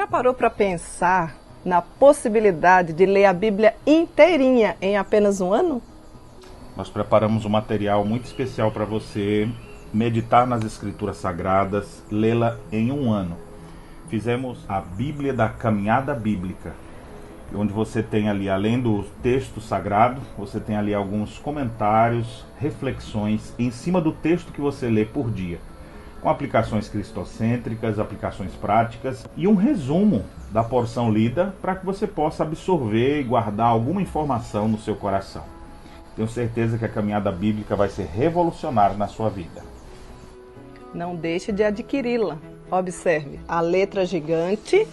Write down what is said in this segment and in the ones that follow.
parou para pensar na possibilidade de ler a Bíblia inteirinha em apenas um ano? Nós preparamos um material muito especial para você meditar nas Escrituras Sagradas, lê-la em um ano. Fizemos a Bíblia da Caminhada Bíblica, onde você tem ali, além do texto sagrado, você tem ali alguns comentários, reflexões em cima do texto que você lê por dia, com aplicações cristocêntricas, aplicações práticas e um resumo da porção lida para que você possa absorver e guardar alguma informação no seu coração. Tenho certeza que a caminhada bíblica vai ser revolucionária na sua vida. Não deixe de adquiri-la. Observe a letra gigante,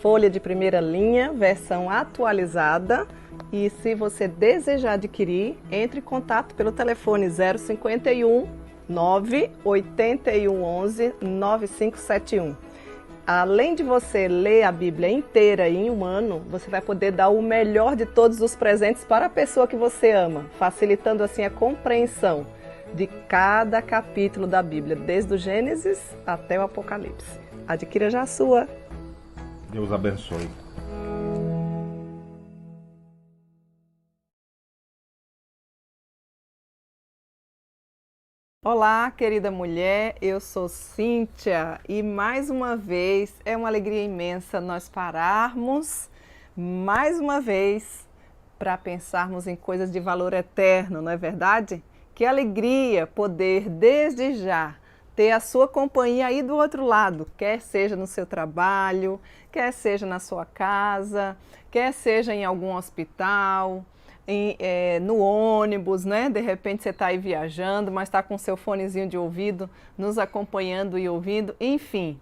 folha de primeira linha, versão atualizada. E se você desejar adquirir, entre em contato pelo telefone 051 981 11 9571. Além de você ler a Bíblia inteira em um ano, você vai poder dar o melhor de todos os presentes para a pessoa que você ama, facilitando assim a compreensão de cada capítulo da Bíblia, desde o Gênesis até o Apocalipse. Adquira já a sua. Deus abençoe. Olá, querida mulher, eu sou Cíntia e mais uma vez é uma alegria imensa nós pararmos mais uma vez para pensarmos em coisas de valor eterno, não é verdade? Que alegria poder desde já ter a sua companhia aí do outro lado, quer seja no seu trabalho, quer seja na sua casa, quer seja em algum hospital, no ônibus, né? De repente você está aí viajando, mas está com seu fonezinho de ouvido, nos acompanhando e ouvindo. Enfim,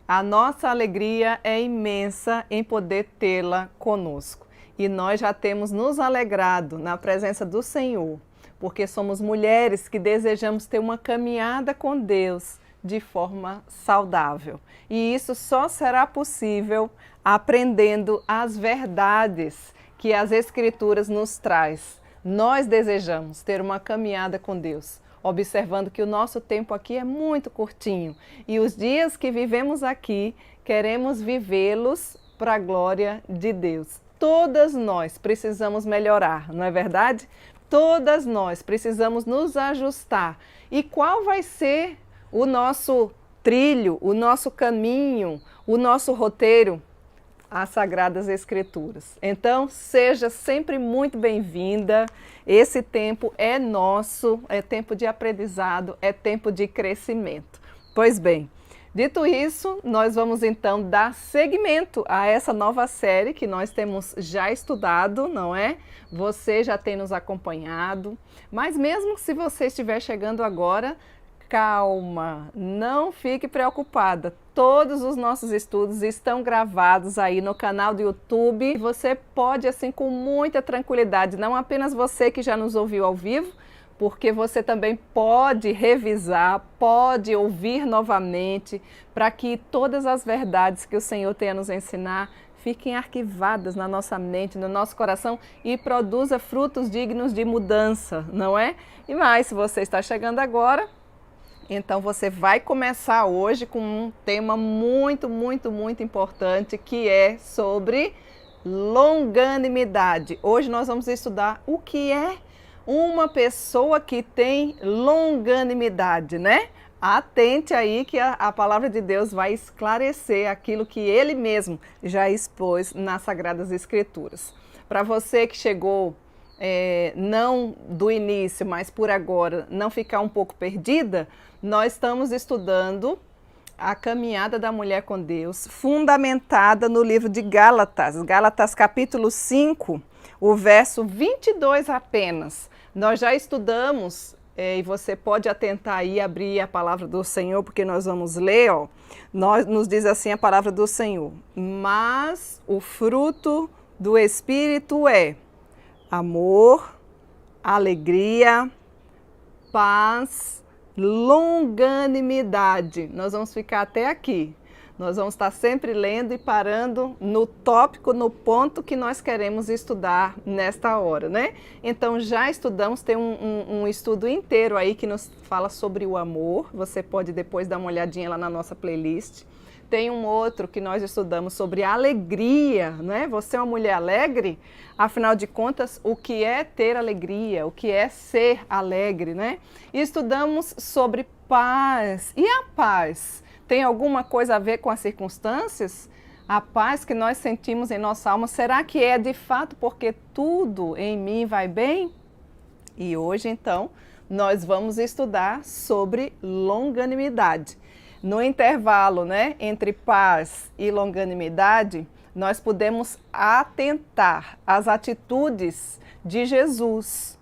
a nossa alegria é imensa em poder tê-la conosco. E nós já temos nos alegrado na presença do Senhor, porque somos mulheres que desejamos ter uma caminhada com Deus de forma saudável. E isso só será possível aprendendo as verdades que as Escrituras nos traz. Nós desejamos ter uma caminhada com Deus, observando que o nosso tempo aqui é muito curtinho e os dias que vivemos aqui, queremos vivê-los para a glória de Deus. Todas nós precisamos melhorar, não é verdade? Todas nós precisamos nos ajustar. E qual vai ser o nosso trilho, o nosso caminho, o nosso roteiro? As Sagradas Escrituras. Então, seja sempre muito bem-vinda. Esse tempo é nosso, é tempo de aprendizado, é tempo de crescimento. Pois bem, dito isso, nós vamos então dar seguimento a essa nova série que nós temos já estudado, não é? Você já tem nos acompanhado, mas mesmo se você estiver chegando agora, calma, não fique preocupada. Todos os nossos estudos estão gravados aí no canal do YouTube. Você pode, assim, com muita tranquilidade, não apenas você que já nos ouviu ao vivo, porque você também pode revisar, pode ouvir novamente, para que todas as verdades que o Senhor tem a nos ensinar fiquem arquivadas na nossa mente, no nosso coração e produza frutos dignos de mudança, não é? E mais, se você está chegando agora, então você vai começar hoje com um tema muito importante, que é sobre longanimidade. Hoje nós vamos estudar o que é uma pessoa que tem longanimidade, né? Atente aí que a palavra de Deus vai esclarecer aquilo que Ele mesmo já expôs nas Sagradas Escrituras. Para você que chegou não do início, mas por agora, não ficar um pouco perdida, nós estamos estudando a caminhada da mulher com Deus, fundamentada no livro de Gálatas, Gálatas capítulo 5, o verso 22 apenas. Nós já estudamos, e você pode atentar aí, abrir a palavra do Senhor, porque nós vamos ler, ó, nos diz assim a palavra do Senhor: mas o fruto do Espírito é amor, alegria, paz, longanimidade. Nós vamos ficar até aqui. Nós vamos estar sempre lendo e parando no tópico, no ponto que nós queremos estudar nesta hora, né? Então já estudamos, tem um estudo inteiro aí que nos fala sobre o amor. Você pode depois dar uma olhadinha lá na nossa playlist. Tem um outro que nós estudamos sobre alegria, né? Você é uma mulher alegre? Afinal de contas, o que é ter alegria? O que é ser alegre, né? E estudamos sobre paz. E a paz? Tem alguma coisa a ver com as circunstâncias? A paz que nós sentimos em nossa alma, será que é de fato porque tudo em mim vai bem? E hoje, então, nós vamos estudar sobre longanimidade. No intervalo, né, entre paz e longanimidade, nós podemos atentar às atitudes de Jesus,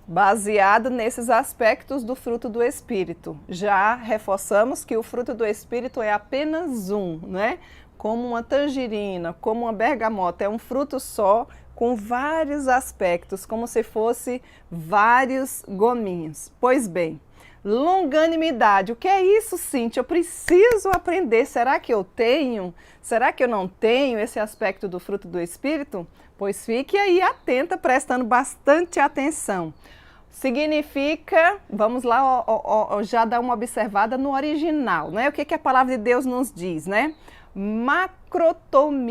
baseado nesses aspectos do fruto do Espírito. Já reforçamos que o fruto do Espírito é apenas um, né? Como uma tangerina, como uma bergamota, é um fruto só, com vários aspectos, como se fosse vários gominhos. Pois bem, longanimidade, o que é isso, Cíntia? Eu preciso aprender, será que eu tenho? Será que eu não tenho esse aspecto do fruto do Espírito? Pois fique aí atenta, prestando bastante atenção. Significa, vamos lá, já dar uma observada no original, né? O que a palavra de Deus nos diz, né? Macrotomia,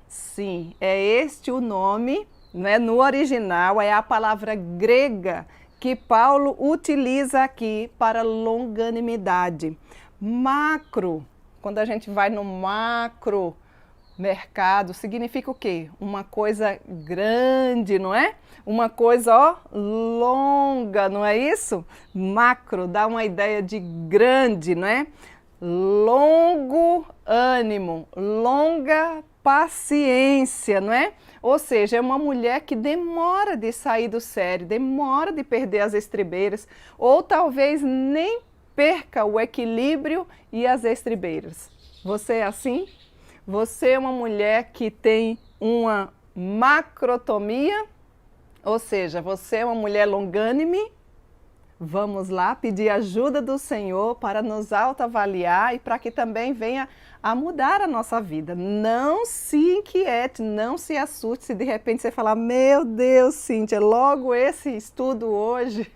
sim, é este o nome, né? No original é a palavra grega que Paulo utiliza aqui para longanimidade. Macro, quando a gente vai no macro mercado, significa o quê? Uma coisa grande, não é? Uma coisa, ó, longa, não é isso? Macro dá uma ideia de grande, não é? Longo ânimo, longa paciência, não é? Ou seja, é uma mulher que demora de sair do sério, demora de perder as estribeiras, ou talvez nem perca o equilíbrio e as estribeiras. Você é assim? Você é uma mulher que tem uma macrotomia, ou seja, você é uma mulher longânime. Vamos lá pedir ajuda do Senhor para nos autoavaliar e para que também venha a mudar a nossa vida. Não se inquiete, não se assuste se de repente você falar, meu Deus, Cíntia, logo esse estudo hoje.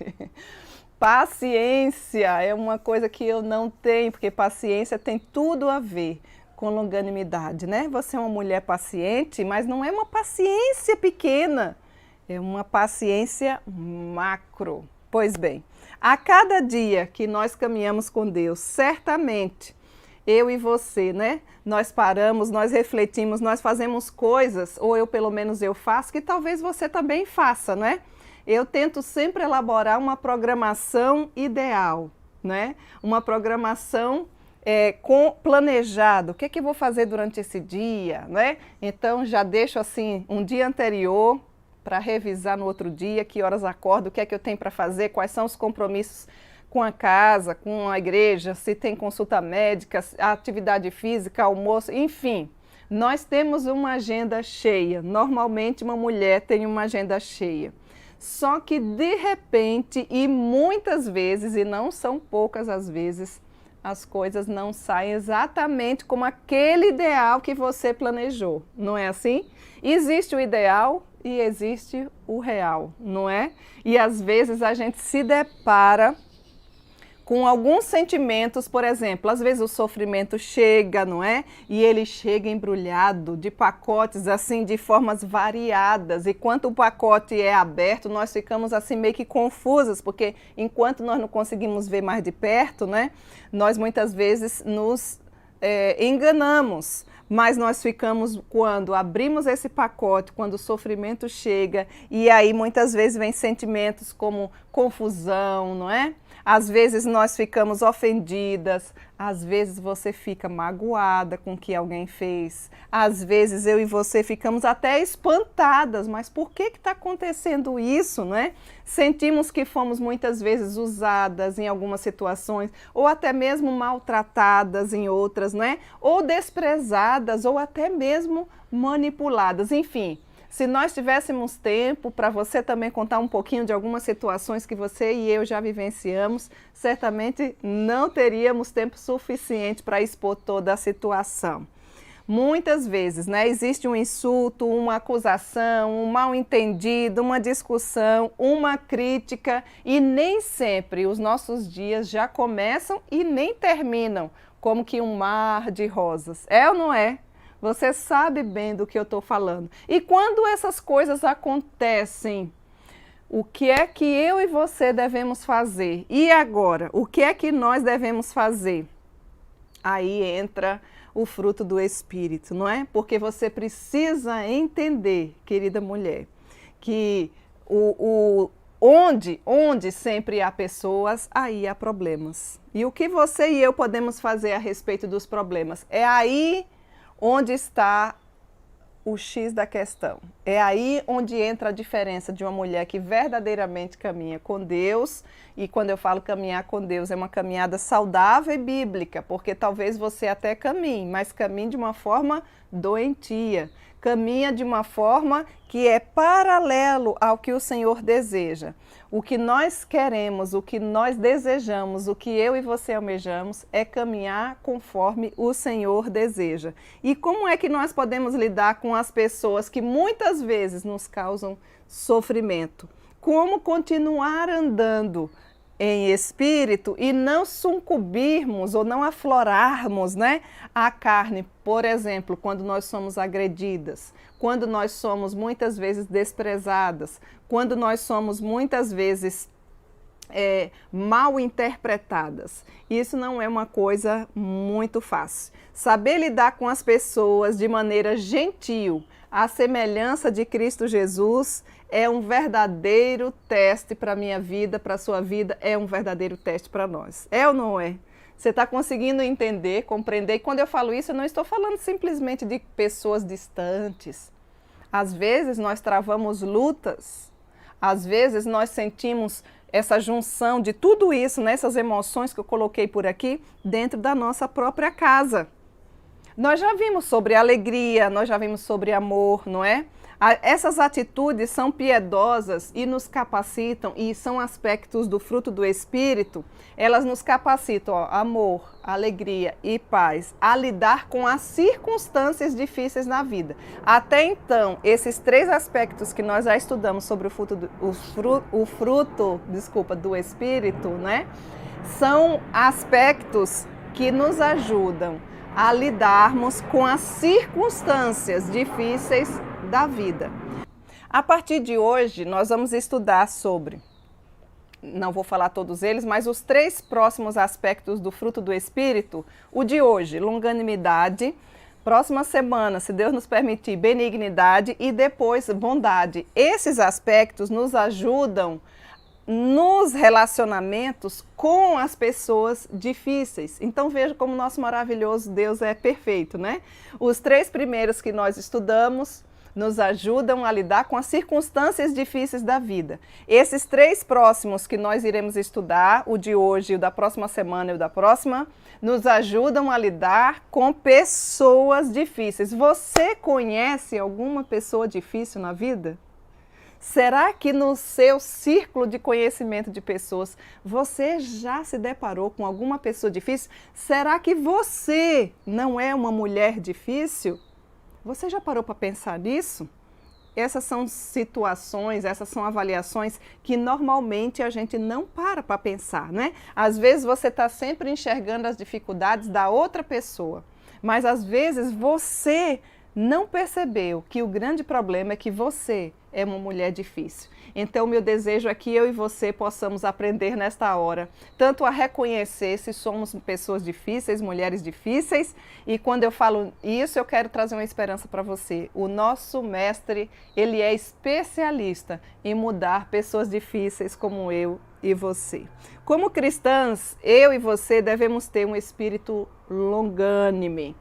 Paciência é uma coisa que eu não tenho, porque paciência tem tudo a ver com longanimidade, né? Você é uma mulher paciente, mas não é uma paciência pequena, é uma paciência macro. Pois bem, a cada dia que nós caminhamos com Deus, certamente, eu e você, né? Nós paramos, nós refletimos, nós fazemos coisas, ou eu pelo menos eu faço, que talvez você também faça, né? Eu tento sempre elaborar uma programação ideal, né? Uma programação planejado, o que é que eu vou fazer durante esse dia, né? Então já deixo assim um dia anterior para revisar no outro dia, que horas acordo, o que é que eu tenho para fazer, quais são os compromissos com a casa, com a igreja, se tem consulta médica, atividade física, almoço, enfim. Nós temos uma agenda cheia, normalmente uma mulher tem uma agenda cheia. Só que de repente, e muitas vezes, e não são poucas as vezes, as coisas não saem exatamente como aquele ideal que você planejou, não é assim? Existe o ideal e existe o real, não é? E às vezes a gente se depara com alguns sentimentos, por exemplo, às vezes o sofrimento chega, não é? E ele chega embrulhado de pacotes, assim, de formas variadas. E quando o pacote é aberto, nós ficamos assim meio que confusas, porque enquanto nós não conseguimos ver mais de perto, né? Nós muitas vezes nos enganamos. Mas nós ficamos, quando abrimos esse pacote, quando o sofrimento chega, e aí muitas vezes vem sentimentos como confusão, não é? Às vezes nós ficamos ofendidas, às vezes você fica magoada com o que alguém fez, às vezes eu e você ficamos até espantadas, mas por que está acontecendo isso, né? Sentimos que fomos muitas vezes usadas em algumas situações, ou até mesmo maltratadas em outras, né? Ou desprezadas, ou até mesmo manipuladas, enfim. Se nós tivéssemos tempo para você também contar um pouquinho de algumas situações que você e eu já vivenciamos, certamente não teríamos tempo suficiente para expor toda a situação. Muitas vezes, né, existe um insulto, uma acusação, um mal-entendido, uma discussão, uma crítica e nem sempre os nossos dias já começam e nem terminam como que um mar de rosas. É ou não é? Você sabe bem do que eu estou falando. E quando essas coisas acontecem, o que é que eu e você devemos fazer? E agora, o que é que nós devemos fazer? Aí entra o fruto do Espírito, não é? Porque você precisa entender, querida mulher, que onde sempre há pessoas, aí há problemas. E o que você e eu podemos fazer a respeito dos problemas? É aí onde está o X da questão. É aí onde entra a diferença de uma mulher que verdadeiramente caminha com Deus. E quando eu falo caminhar com Deus, é uma caminhada saudável e bíblica, porque talvez você até caminhe, mas caminhe de uma forma doentia. Caminha de uma forma que é paralelo ao que o Senhor deseja. O que nós queremos, o que nós desejamos, o que eu e você almejamos é caminhar conforme o Senhor deseja. E como é que nós podemos lidar com as pessoas que muitas vezes nos causam sofrimento? Como continuar andando em espírito e não sucumbirmos ou não aflorarmos, né, a carne, por exemplo, quando nós somos agredidas, quando nós somos muitas vezes desprezadas, quando nós somos muitas vezes mal interpretadas. Isso não é uma coisa muito fácil. Saber lidar com as pessoas de maneira gentil, à semelhança de Cristo Jesus, é um verdadeiro teste para a minha vida, para a sua vida, é um verdadeiro teste para nós. É ou não é? Você está conseguindo entender, compreender? E quando eu falo isso, eu não estou falando simplesmente de pessoas distantes. Às vezes nós travamos lutas, às vezes nós sentimos essa junção de tudo isso, nessas emoções que eu coloquei por aqui, dentro da nossa própria casa. Nós já vimos sobre alegria, nós já vimos sobre amor, não é? Essas atitudes são piedosas e nos capacitam, e são aspectos do fruto do Espírito, elas nos capacitam, amor, alegria e paz, a lidar com as circunstâncias difíceis na vida. Até então, esses três aspectos que nós já estudamos sobre o fruto do Espírito, né, são aspectos que nos ajudam a lidarmos com as circunstâncias difíceis da vida. A partir de hoje, nós vamos estudar sobre, não vou falar todos eles, mas os três próximos aspectos do fruto do Espírito. O de hoje, longanimidade. Próxima semana, se Deus nos permitir, benignidade e depois bondade. Esses aspectos nos ajudam nos relacionamentos com as pessoas difíceis. Então veja como nosso maravilhoso Deus é perfeito, né? Os três primeiros que nós estudamos nos ajudam a lidar com as circunstâncias difíceis da vida. Esses três próximos que nós iremos estudar, o de hoje, o da próxima semana e o da próxima, nos ajudam a lidar com pessoas difíceis. Você conhece alguma pessoa difícil na vida? Será que no seu círculo de conhecimento de pessoas, você já se deparou com alguma pessoa difícil? Será que você não é uma mulher difícil? Você já parou para pensar nisso? Essas são situações, essas são avaliações que normalmente a gente não para pensar, né? Às vezes você está sempre enxergando as dificuldades da outra pessoa, mas às vezes você não percebeu que o grande problema é que você é uma mulher difícil. Então, meu desejo é que eu e você possamos aprender nesta hora, tanto a reconhecer se somos pessoas difíceis, mulheres difíceis, e quando eu falo isso, eu quero trazer uma esperança para você. O nosso mestre, ele é especialista em mudar pessoas difíceis como eu e você. Como cristãs, eu e você devemos ter um espírito longânime.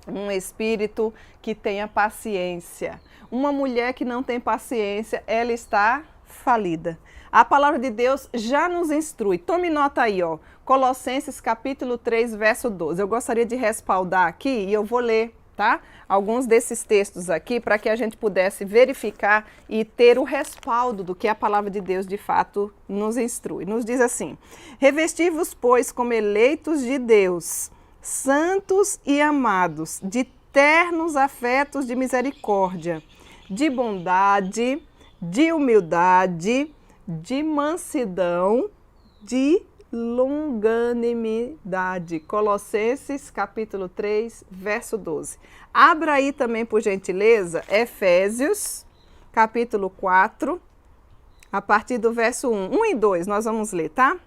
Um espírito que tenha paciência. Uma mulher que não tem paciência, ela está falida. A palavra de Deus já nos instrui. Tome nota aí, ó. Colossenses capítulo 3, verso 12. Eu gostaria de respaldar aqui e eu vou ler, tá? Alguns desses textos aqui para que a gente pudesse verificar e ter o respaldo do que a palavra de Deus de fato nos instrui. Nos diz assim: revesti-vos, pois, como eleitos de Deus, santos e amados, de ternos afetos de misericórdia, de bondade, de humildade, de mansidão, de longanimidade. Colossenses capítulo 3, verso 12. Abra aí também, por gentileza, Efésios capítulo 4, a partir do verso 1 e 2, nós vamos ler, tá?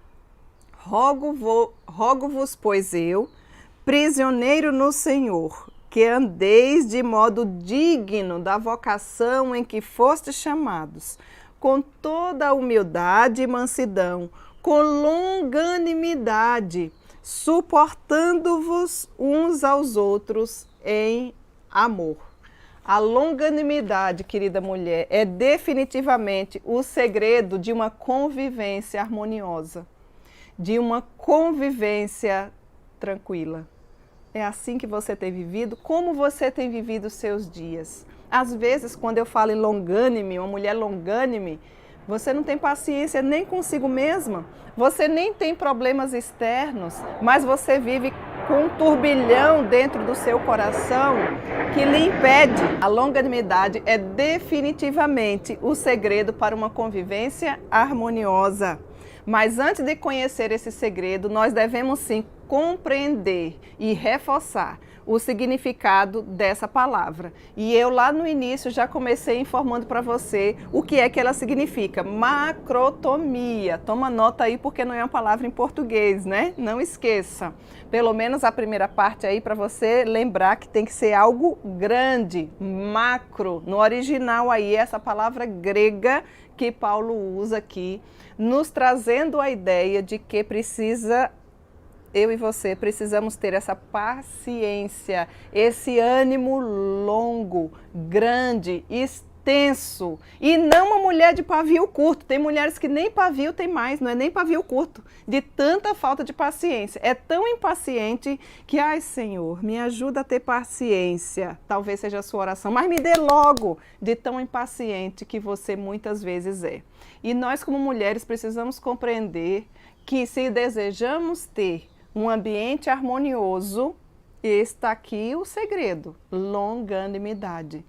Rogo-vos, pois eu, prisioneiro no Senhor, que andeis de modo digno da vocação em que fostes chamados, com toda a humildade e mansidão, com longanimidade, suportando-vos uns aos outros em amor. A longanimidade, querida mulher, é definitivamente o segredo de uma convivência harmoniosa, de uma convivência tranquila. É assim que você tem vivido? Como você tem vivido os seus dias? Às vezes, quando eu falo em longânime, uma mulher longânime, você não tem paciência nem consigo mesma, você nem tem problemas externos, mas você vive com um turbilhão dentro do seu coração que lhe impede. A longanimidade é definitivamente o segredo para uma convivência harmoniosa. Mas antes de conhecer esse segredo, nós devemos sim compreender e reforçar o significado dessa palavra. E eu lá no início já comecei informando para você o que é que ela significa. Macrotomia. Toma nota aí porque não é uma palavra em português, né? Não esqueça. Pelo menos a primeira parte aí para você lembrar que tem que ser algo grande, macro. No original aí, essa palavra grega que Paulo usa aqui, nos trazendo a ideia de que eu e você precisamos ter essa paciência, esse ânimo longo, grande, extenso. E não uma mulher de pavio curto. Tem mulheres que nem pavio tem mais, não é nem pavio curto. De tanta falta de paciência. É tão impaciente que, ai Senhor, me ajuda a ter paciência. Talvez seja a sua oração, mas me dê logo, de tão impaciente que você muitas vezes é. E nós como mulheres precisamos compreender que se desejamos ter um ambiente harmonioso, está aqui o segredo: longanimidade.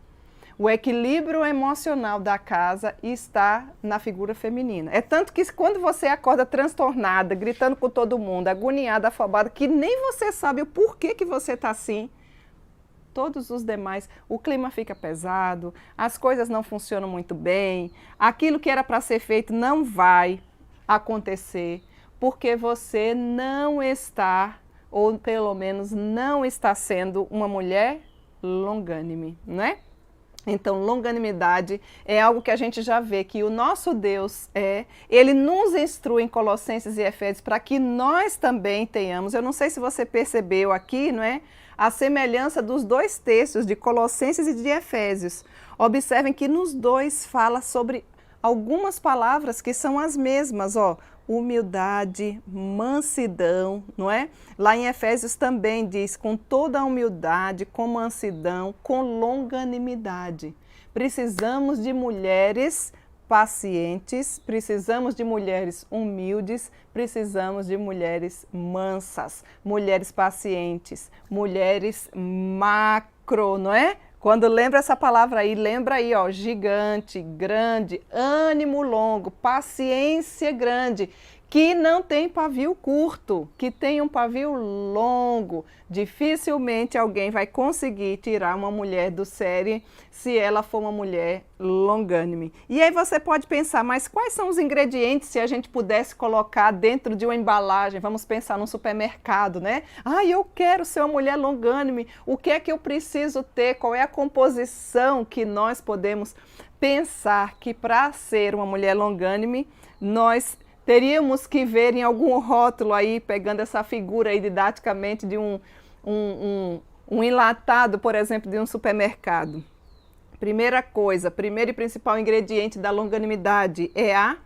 O equilíbrio emocional da casa está na figura feminina. É tanto que quando você acorda transtornada, gritando com todo mundo, agoniada, afobada, que nem você sabe o porquê que você está assim, todos os demais, o clima fica pesado, as coisas não funcionam muito bem, aquilo que era para ser feito não vai acontecer, porque você não está, ou pelo menos não está sendo uma mulher longânime, não é? Então, longanimidade é algo que a gente já vê que o nosso Deus ele nos instrui em Colossenses e Efésios para que nós também tenhamos. Eu não sei se você percebeu aqui, não é? A semelhança dos dois textos de Colossenses e de Efésios. Observem que nos dois fala sobre algumas palavras que são as mesmas, ó. Humildade, mansidão, não é? Lá em Efésios também diz, com toda a humildade, com mansidão, com longanimidade. Precisamos de mulheres pacientes, precisamos de mulheres humildes, precisamos de mulheres mansas, mulheres pacientes, mulheres macro, não é? Quando lembra essa palavra aí, lembra aí, ó, gigante, grande, ânimo longo, paciência grande, que não tem pavio curto, que tem um pavio longo. Dificilmente alguém vai conseguir tirar uma mulher do sério se ela for uma mulher longânime. E aí você pode pensar, mas quais são os ingredientes se a gente pudesse colocar dentro de uma embalagem? Vamos pensar num supermercado, né? Ah, eu quero ser uma mulher longânime. O que é que eu preciso ter? Qual é a composição que nós podemos pensar que para ser uma mulher longânime, nós teríamos que ver em algum rótulo aí, pegando essa figura aí didaticamente de um enlatado, por exemplo, de um supermercado. Primeira coisa, primeiro e principal ingrediente da longanimidade é a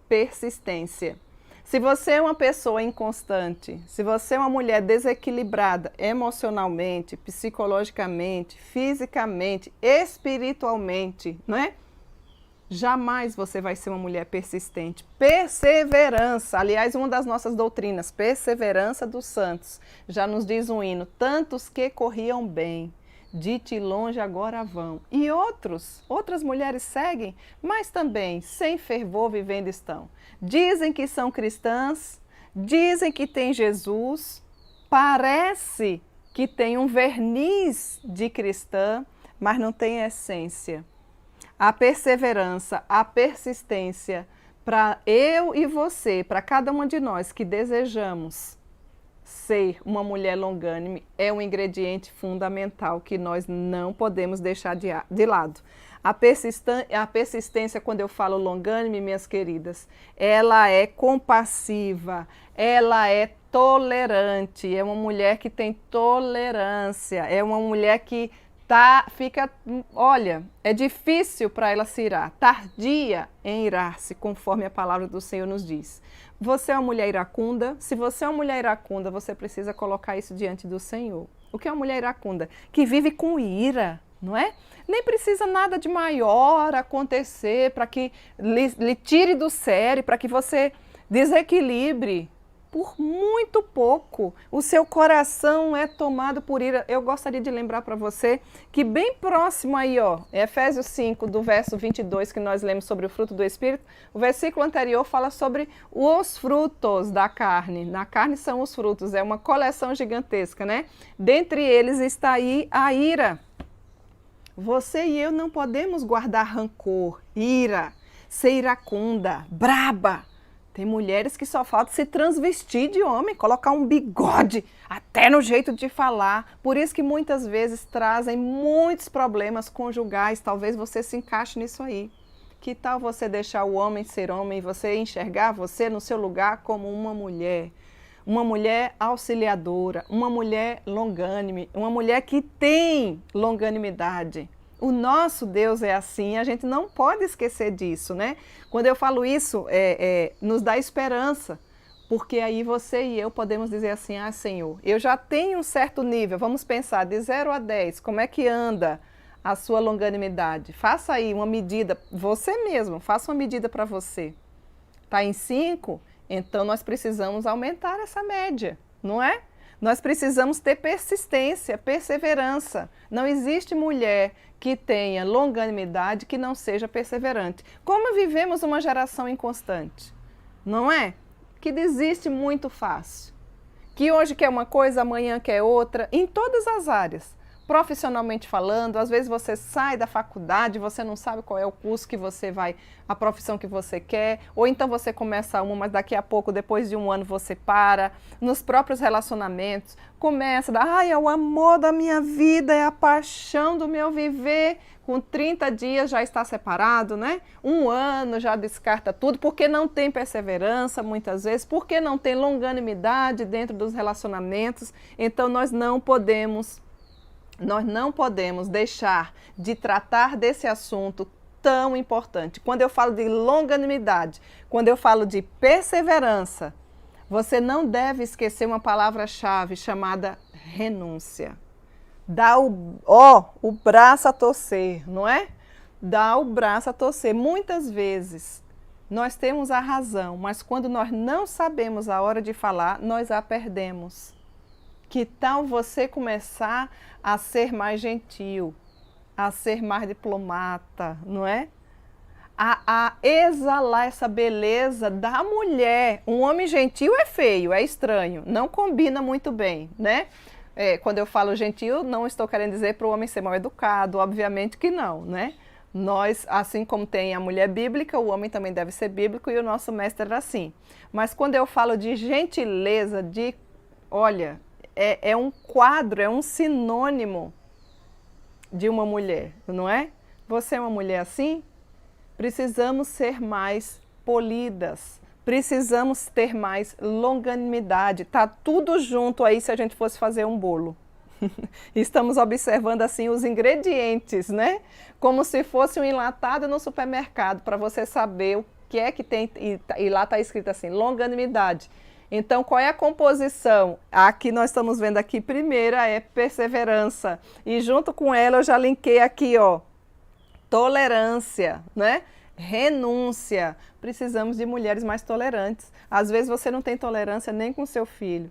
persistência. Se você é uma pessoa inconstante, se você é uma mulher desequilibrada emocionalmente, psicologicamente, fisicamente, espiritualmente, não é? Jamais você vai ser uma mulher persistente. Perseverança, aliás, uma das nossas doutrinas, perseverança dos santos, já nos diz um hino, tantos que corriam bem, de ti longe agora vão. E outras mulheres seguem, mas também sem fervor vivendo estão. Dizem que são cristãs, Dizem que tem Jesus, parece que tem um verniz de cristã, mas não tem essência. A perseverança, a persistência, para eu e você, para cada uma de nós que desejamos ser uma mulher longânime, é um ingrediente fundamental que nós não podemos deixar de lado. A persistência, quando eu falo longânime, minhas queridas, ela é compassiva, ela é tolerante, é uma mulher que tem tolerância, é uma mulher que olha, é difícil para ela se irar, tardia em irar-se, conforme a palavra do Senhor nos diz. Você é uma mulher iracunda? Se você é uma mulher iracunda, você precisa colocar isso diante do Senhor. O que é uma mulher iracunda? Que vive com ira, não é? Nem precisa nada de maior acontecer para que lhe tire do sério, para que você desequilibre. Por muito pouco, o seu coração é tomado por ira. Eu gostaria de lembrar para você que bem próximo aí, ó, Efésios 5, do verso 22, que nós lemos sobre o fruto do Espírito, o versículo anterior fala sobre os frutos da carne. Na carne são os frutos, é uma coleção gigantesca, né? Dentre eles está aí a ira. Você e eu não podemos guardar rancor, ira, ser iracunda, braba. Tem mulheres que só falta se transvestir de homem, colocar um bigode, até no jeito de falar. Por isso que muitas vezes trazem muitos problemas conjugais. Talvez você se encaixe nisso aí. Que tal você deixar o homem ser homem e você enxergar você no seu lugar como uma mulher auxiliadora, uma mulher longânime, uma mulher que tem longanimidade. O nosso Deus é assim, a gente não pode esquecer disso, né? Quando eu falo isso, nos dá esperança, porque aí você e eu podemos dizer assim, ah, Senhor, eu já tenho um certo nível, vamos pensar, de 0 a 10, como é que anda a sua longanimidade? Faça aí uma medida, você mesmo, faça uma medida para você. Está em 5? Então nós precisamos aumentar essa média, não é? Nós precisamos ter persistência, perseverança. Não existe mulher que tenha longanimidade que não seja perseverante. Como vivemos uma geração inconstante, não é? Que desiste muito fácil. Que hoje quer uma coisa, amanhã quer outra, em todas as áreas. Profissionalmente falando, às vezes você sai da faculdade, você não sabe qual é o curso que você vai, a profissão que você quer, ou então você começa uma, mas daqui a pouco, depois de um ano, você para. Nos próprios relacionamentos, começa, ai, é o amor da minha vida, é a paixão do meu viver. Com 30 dias já está separado, né? Um ano já descarta tudo, porque não tem perseverança, muitas vezes, porque não tem longanimidade dentro dos relacionamentos. Então, nós não podemos deixar de tratar desse assunto tão importante. Quando eu falo de longanimidade, quando eu falo de perseverança, você não deve esquecer uma palavra-chave chamada renúncia. Dá o braço a torcer, não é? Dá o braço a torcer. Muitas vezes nós temos a razão, mas quando nós não sabemos a hora de falar, nós a perdemos. Que tal você começar a ser mais gentil, a ser mais diplomata, não é? A exalar essa beleza da mulher. Um homem gentil é feio, é estranho, não combina muito bem, né? Quando eu falo gentil, não estou querendo dizer para o homem ser mal educado, obviamente que não, né? Nós, assim como tem a mulher bíblica, o homem também deve ser bíblico e o nosso mestre era assim. Mas quando eu falo de gentileza, olha, é um quadro, é um sinônimo de uma mulher, não é? Você é uma mulher assim? Precisamos ser mais polidas, precisamos ter mais longanimidade. Tá tudo junto aí se a gente fosse fazer um bolo. Estamos observando assim os ingredientes, né? Como se fosse um enlatado no supermercado, para você saber o que é que tem, e lá está escrito assim, longanimidade. Então, qual é a composição? A que nós estamos vendo aqui, primeira é perseverança. E junto com ela eu já linkei aqui, ó, tolerância, né? Renúncia. Precisamos de mulheres mais tolerantes. Às vezes você não tem tolerância nem com seu filho.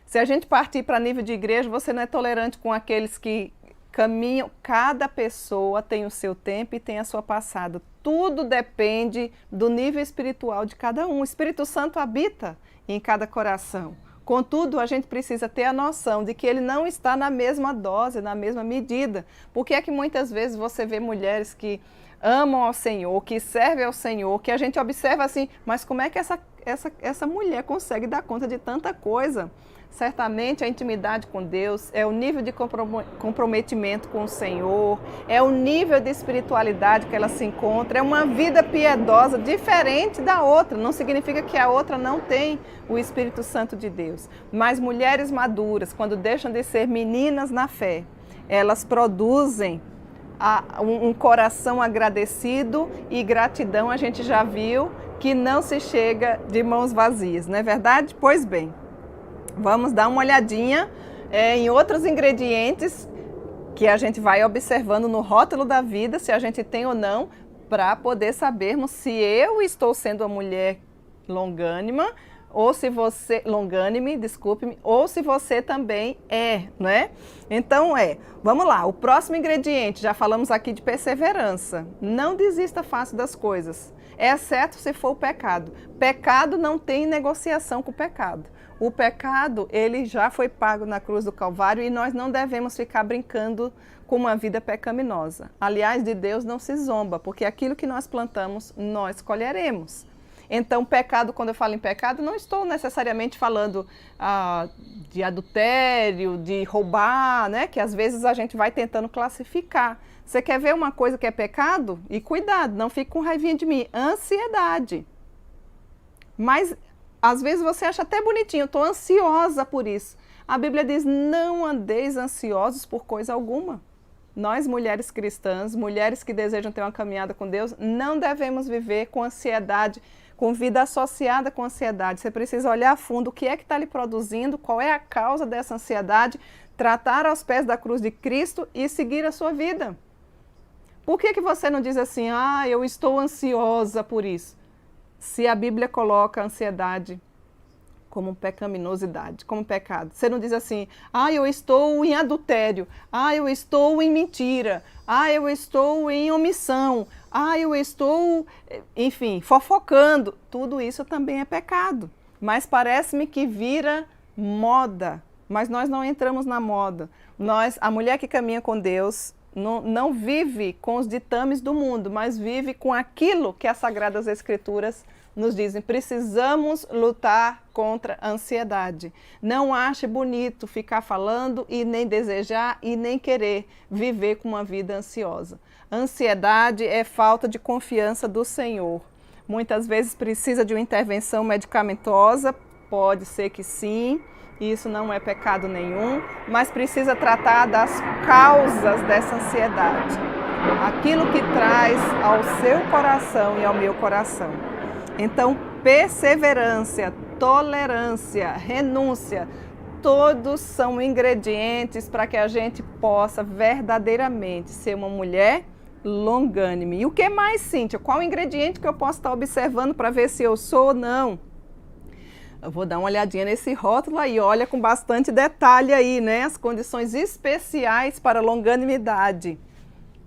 Se a gente partir para nível de igreja, você não é tolerante com aqueles que Caminham, cada pessoa tem o seu tempo e tem a sua passada. Tudo depende do nível espiritual de cada um. O Espírito Santo habita em cada coração. Contudo, a gente precisa ter a noção de que ele não está na mesma dose, na mesma medida. Porque é que muitas vezes você vê mulheres que amam ao Senhor, que servem ao Senhor, que a gente observa assim, mas como é que essa mulher consegue dar conta de tanta coisa? Certamente a intimidade com Deus é o nível de comprometimento com o Senhor, é o nível de espiritualidade que ela se encontra, é uma vida piedosa diferente da outra. Não significa que a outra não tem o Espírito Santo de Deus. Mas mulheres maduras, quando deixam de ser meninas na fé, elas produzem um coração agradecido, e gratidão a gente já viu que não se chega de mãos vazias, não é verdade? Pois bem. Vamos dar uma olhadinha em outros ingredientes que a gente vai observando no rótulo da vida, se a gente tem ou não, para poder sabermos se eu estou sendo uma mulher longânima, ou se você, longânime, desculpe-me, ou se você também é, né? Então vamos lá, o próximo ingrediente, já falamos aqui de perseverança. Não desista fácil das coisas, exceto se for o pecado. Pecado não tem negociação com o pecado. O pecado, ele já foi pago na cruz do Calvário e nós não devemos ficar brincando com uma vida pecaminosa. Aliás, de Deus não se zomba, porque aquilo que nós plantamos, nós colheremos. Então, pecado, quando eu falo em pecado, não estou necessariamente falando de adultério, de roubar, né? Que às vezes a gente vai tentando classificar. Você quer ver uma coisa que é pecado? E cuidado, não fique com raivinha de mim. Ansiedade. Mas às vezes você acha até bonitinho, estou ansiosa por isso. A Bíblia diz, não andeis ansiosos por coisa alguma. Nós, mulheres cristãs, mulheres que desejam ter uma caminhada com Deus, não devemos viver com ansiedade, com vida associada com ansiedade. Você precisa olhar a fundo o que é que está lhe produzindo, qual é a causa dessa ansiedade, tratar aos pés da cruz de Cristo e seguir a sua vida. Por que você não diz assim, eu estou ansiosa por isso? Se a Bíblia coloca a ansiedade como pecaminosidade, como pecado. Você não diz assim, eu estou em adultério, eu estou em mentira, eu estou em omissão, eu estou, enfim, fofocando. Tudo isso também é pecado. Mas parece-me que vira moda, mas nós não entramos na moda. A mulher que caminha com Deus, não vive com os ditames do mundo, mas vive com aquilo que as Sagradas Escrituras nos dizem. Precisamos lutar contra a ansiedade. Não ache bonito ficar falando e nem desejar e nem querer viver com uma vida ansiosa. Ansiedade é falta de confiança do Senhor. Muitas vezes precisa de uma intervenção medicamentosa, pode ser que sim. Isso não é pecado nenhum, mas precisa tratar das causas dessa ansiedade. Aquilo que traz ao seu coração e ao meu coração. Então, perseverança, tolerância, renúncia, todos são ingredientes para que a gente possa verdadeiramente ser uma mulher longânime. E o que mais, Cíntia? Qual ingrediente que eu posso estar observando para ver se eu sou ou não? Eu vou dar uma olhadinha nesse rótulo aí, olha com bastante detalhe aí, né? As condições especiais para longanimidade.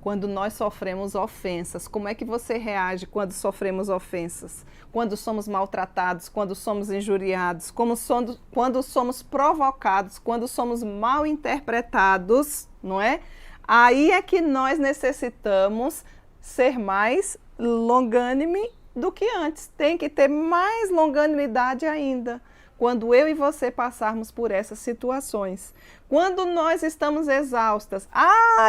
Quando nós sofremos ofensas, como é que você reage quando sofremos ofensas? Quando somos maltratados, quando somos injuriados, quando somos provocados, quando somos mal interpretados, não é? Aí é que nós necessitamos ser mais longânime do que antes. Tem que ter mais longanimidade ainda. Quando eu e você passarmos por essas situações. Quando nós estamos exaustas,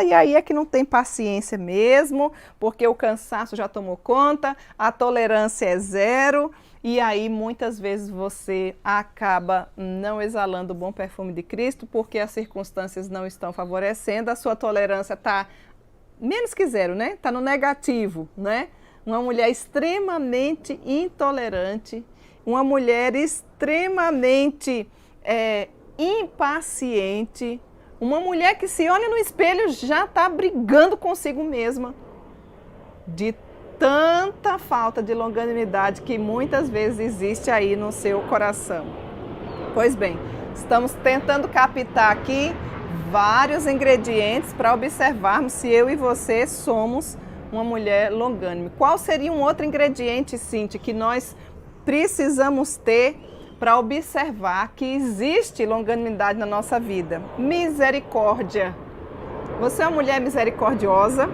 e aí é que não tem paciência mesmo, porque o cansaço já tomou conta, a tolerância é zero, e aí muitas vezes você acaba não exalando o bom perfume de Cristo, porque as circunstâncias não estão favorecendo, a sua tolerância está menos que zero, né? Está no negativo, né? Uma mulher extremamente intolerante, uma mulher extremamente impaciente, uma mulher que se olha no espelho já está brigando consigo mesma, de tanta falta de longanimidade que muitas vezes existe aí no seu coração. Pois bem, estamos tentando captar aqui vários ingredientes para observarmos se eu e você somos uma mulher longânime. Qual seria um outro ingrediente, Cíntia, que nós precisamos ter para observar que existe longanimidade na nossa vida? Misericórdia. Você é uma mulher misericordiosa?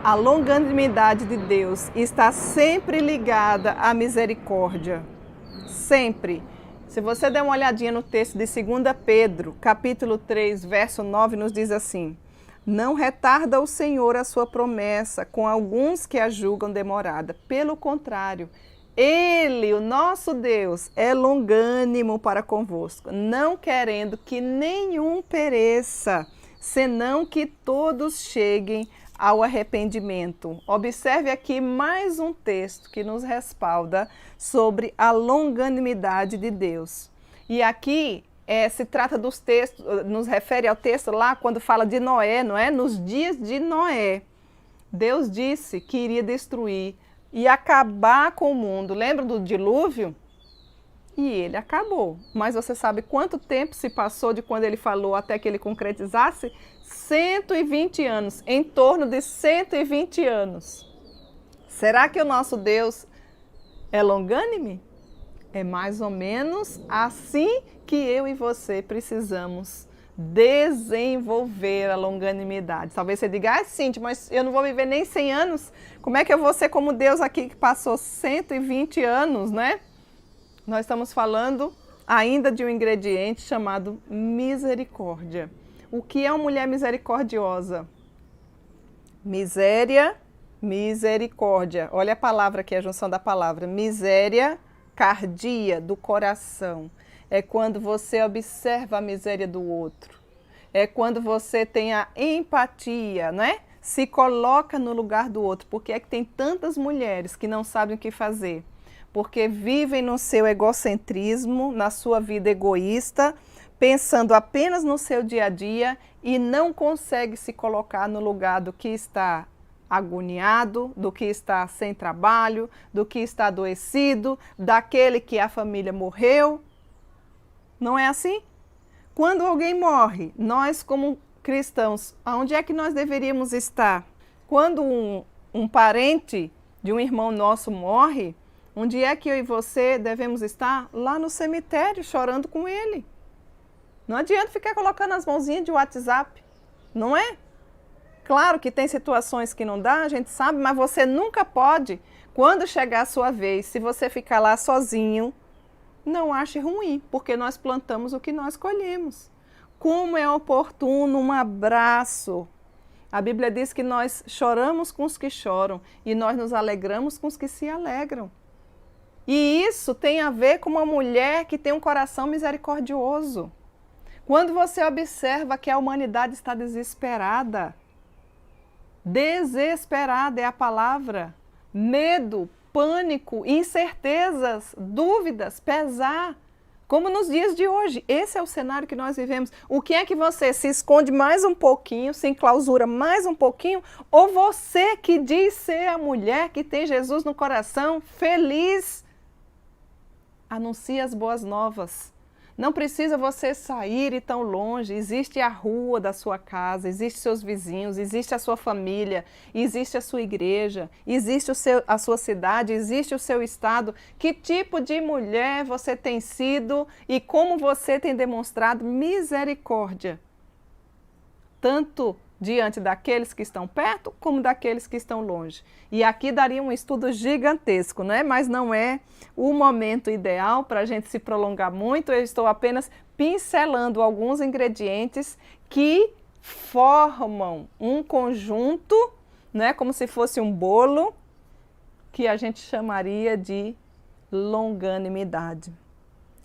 A longanimidade de Deus está sempre ligada à misericórdia. Sempre. Se você der uma olhadinha no texto de 2 Pedro, capítulo 3, verso 9, nos diz assim: não retarda o Senhor a sua promessa com alguns que a julgam demorada. Pelo contrário, Ele, o nosso Deus, é longânimo para convosco, não querendo que nenhum pereça, senão que todos cheguem ao arrependimento. Observe aqui mais um texto que nos respalda sobre a longanimidade de Deus. E aqui se trata dos textos, nos refere ao texto lá quando fala de Noé, não é? Nos dias de Noé, Deus disse que iria destruir e acabar com o mundo. Lembra do dilúvio? E ele acabou. Mas você sabe quanto tempo se passou de quando ele falou até que ele concretizasse? 120 anos, em torno de 120 anos. Será que o nosso Deus é longânime? É mais ou menos assim que eu e você precisamos desenvolver a longanimidade. Talvez você diga, Cíntia, mas eu não vou viver nem 100 anos. Como é que eu vou ser como Deus aqui que passou 120 anos, né? Nós estamos falando ainda de um ingrediente chamado misericórdia. O que é uma mulher misericordiosa? Miséria, misericórdia. Olha a palavra aqui, a junção da palavra. Miséria, cardia, do coração. É quando você observa a miséria do outro. É quando você tem a empatia, né? Se coloca no lugar do outro. Por que é que tem tantas mulheres que não sabem o que fazer? Porque vivem no seu egocentrismo, na sua vida egoísta, pensando apenas no seu dia a dia e não consegue se colocar no lugar do que está agoniado, do que está sem trabalho, do que está adoecido, daquele que a família morreu. Não é assim? Quando alguém morre, nós como cristãos, aonde é que nós deveríamos estar? Quando um parente de um irmão nosso morre, onde é que eu e você devemos estar? Lá no cemitério, chorando com ele. Não adianta ficar colocando as mãozinhas de WhatsApp, não é? Claro que tem situações que não dá, a gente sabe, mas você nunca pode, quando chegar a sua vez, se você ficar lá sozinho, não ache ruim, porque nós plantamos o que nós colhemos. Como é oportuno um abraço. A Bíblia diz que nós choramos com os que choram e nós nos alegramos com os que se alegram. E isso tem a ver com uma mulher que tem um coração misericordioso. Quando você observa que a humanidade está desesperada, desesperada é a palavra, medo, pânico, incertezas, dúvidas, pesar, como nos dias de hoje. Esse é o cenário que nós vivemos. O que é que você se esconde mais um pouquinho, se enclausura mais um pouquinho, ou você que diz ser a mulher que tem Jesus no coração, feliz, anuncia as boas novas. Não precisa você sair e tão longe, existe a rua da sua casa, existe seus vizinhos, existe a sua família, existe a sua igreja, existe a sua cidade, existe o seu estado. Que tipo de mulher você tem sido e como você tem demonstrado misericórdia, tanto diante daqueles que estão perto, como daqueles que estão longe. E aqui daria um estudo gigantesco, né? Mas não é o momento ideal para a gente se prolongar muito. Eu estou apenas pincelando alguns ingredientes que formam um conjunto, né? Como se fosse um bolo, que a gente chamaria de longanimidade.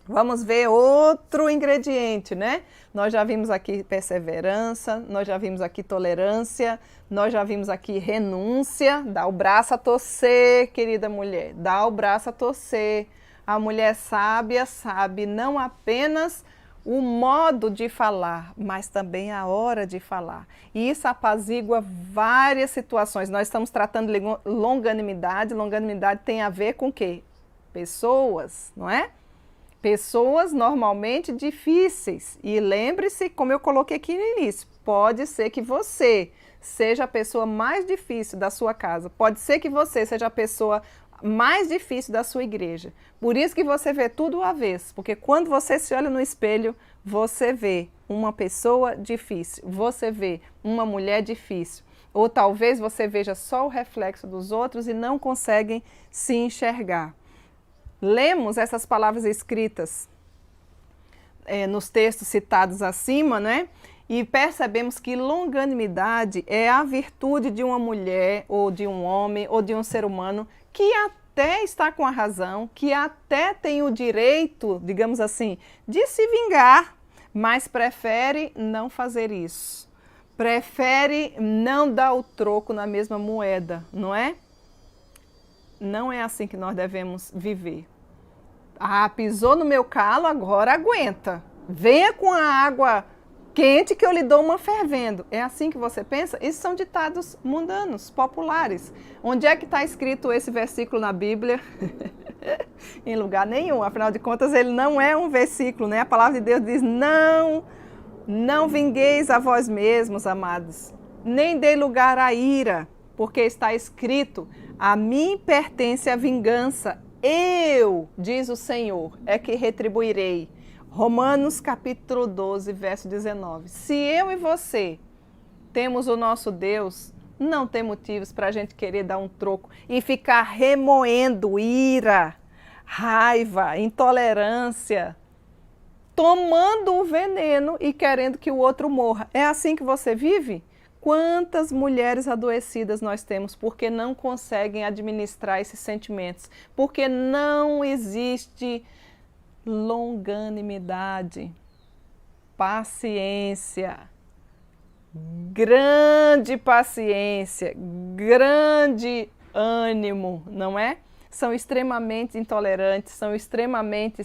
Vamos ver outro ingrediente, né? Nós já vimos aqui perseverança, nós já vimos aqui tolerância, nós já vimos aqui renúncia, dá o braço a torcer, querida mulher, dá o braço a torcer. A mulher sábia sabe não apenas o modo de falar, mas também a hora de falar. E isso apazigua várias situações. Nós estamos tratando de longanimidade. Longanimidade tem a ver com o quê? Pessoas, não é? Pessoas normalmente difíceis. E lembre-se, como eu coloquei aqui no início, pode ser que você seja a pessoa mais difícil da sua casa. Pode ser que você seja a pessoa mais difícil da sua igreja. Por isso que você vê tudo ao avesso. Porque quando você se olha no espelho, você vê uma pessoa difícil. Você vê uma mulher difícil. Ou talvez você veja só o reflexo dos outros e não conseguem se enxergar. Lemos essas palavras escritas nos textos citados acima, né? E percebemos que longanimidade é a virtude de uma mulher, ou de um homem, ou de um ser humano que até está com a razão, que até tem o direito, digamos assim, de se vingar, mas prefere não fazer isso. Prefere não dar o troco na mesma moeda, não é? Não é assim que nós devemos viver. Ah, pisou no meu calo, agora aguenta. Venha com a água quente que eu lhe dou uma fervendo. É assim que você pensa? Isso são ditados mundanos, populares. Onde é que está escrito esse versículo na Bíblia? Em lugar nenhum. Afinal de contas, ele não é um versículo, né? A palavra de Deus diz, não vingueis a vós mesmos, amados, nem dê lugar à ira, porque está escrito, a mim pertence a vingança, eu, diz o Senhor, é que retribuirei. Romanos capítulo 12, verso 19. Se eu e você temos o nosso Deus, não tem motivos para a gente querer dar um troco e ficar remoendo ira, raiva, intolerância, tomando o veneno e querendo que o outro morra. É assim que você vive? Quantas mulheres adoecidas nós temos porque não conseguem administrar esses sentimentos, porque não existe longanimidade, paciência, grande paciência, grande ânimo, não é? São extremamente intolerantes, são extremamente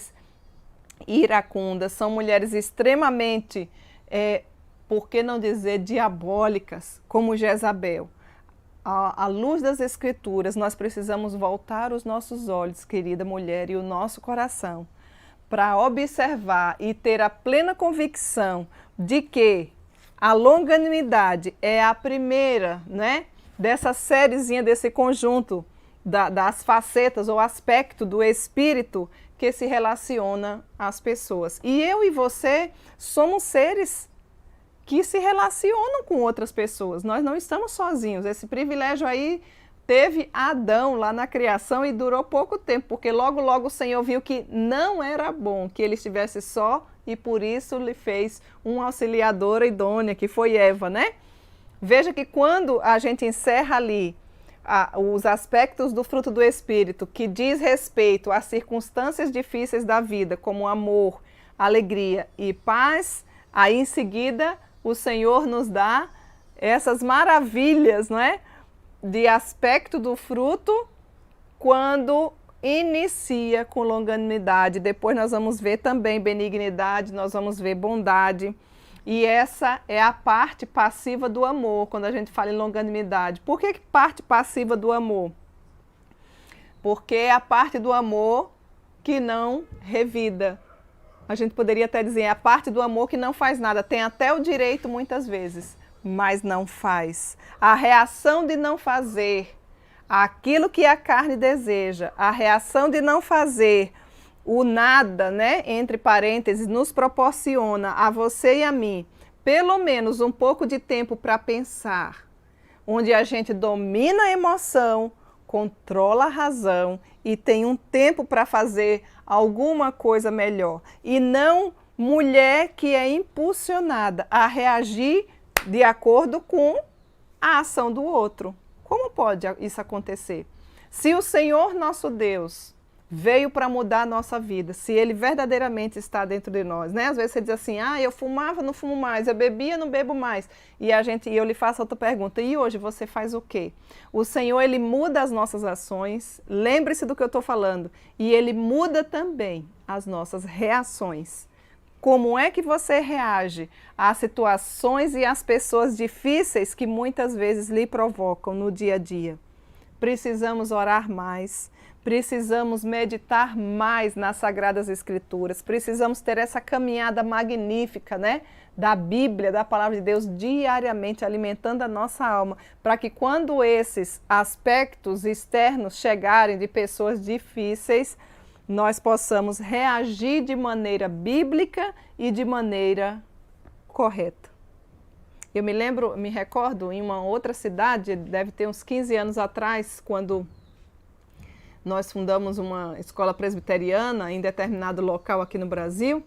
iracundas, são mulheres extremamente, por que não dizer, diabólicas, como Jezabel. À luz das Escrituras, nós precisamos voltar os nossos olhos, querida mulher, e o nosso coração, para observar e ter a plena convicção de que a longanimidade é a primeira, né, dessa sériezinha, desse conjunto das facetas ou aspecto do espírito que se relaciona às pessoas. E eu e você somos seres que se relacionam com outras pessoas. Nós não estamos sozinhos. Esse privilégio aí teve Adão lá na criação e durou pouco tempo, porque logo, logo o Senhor viu que não era bom que ele estivesse só e por isso lhe fez uma auxiliadora idônea, que foi Eva, né? Veja que quando a gente encerra ali os aspectos do fruto do Espírito, que diz respeito às circunstâncias difíceis da vida, como amor, alegria e paz, aí em seguida o Senhor nos dá essas maravilhas, não é? De aspecto do fruto, quando inicia com longanimidade. Depois nós vamos ver também benignidade, nós vamos ver bondade. E essa é a parte passiva do amor, quando a gente fala em longanimidade. Por que parte passiva do amor? Porque é a parte do amor que não revida. A gente poderia até dizer, é a parte do amor que não faz nada. Tem até o direito, muitas vezes, mas não faz. A reação de não fazer aquilo que a carne deseja, a reação de não fazer o nada, né, entre parênteses, nos proporciona a você e a mim, pelo menos um pouco de tempo para pensar, onde a gente domina a emoção, controla a razão e tem um tempo para fazer alguma coisa melhor. E não mulher que é impulsionada a reagir de acordo com a ação do outro. Como pode isso acontecer? Se o Senhor nosso Deus veio para mudar a nossa vida, se Ele verdadeiramente está dentro de nós, né? Às vezes você diz assim, eu fumava, não fumo mais, eu bebia, não bebo mais. E eu lhe faço outra pergunta, e hoje você faz o quê? O Senhor, Ele muda as nossas ações, lembre-se do que eu estou falando, e Ele muda também as nossas reações. Como é que você reage às situações e às pessoas difíceis que muitas vezes lhe provocam no dia a dia? precisamos orar mais, precisamos meditar mais nas Sagradas Escrituras, precisamos ter essa caminhada magnífica, né? Da Bíblia, da Palavra de Deus, diariamente alimentando a nossa alma, para que quando esses aspectos externos chegarem de pessoas difíceis, nós possamos reagir de maneira bíblica e de maneira correta. Eu me recordo em uma outra cidade, deve ter uns 15 anos atrás, quando nós fundamos uma escola presbiteriana em determinado local aqui no Brasil,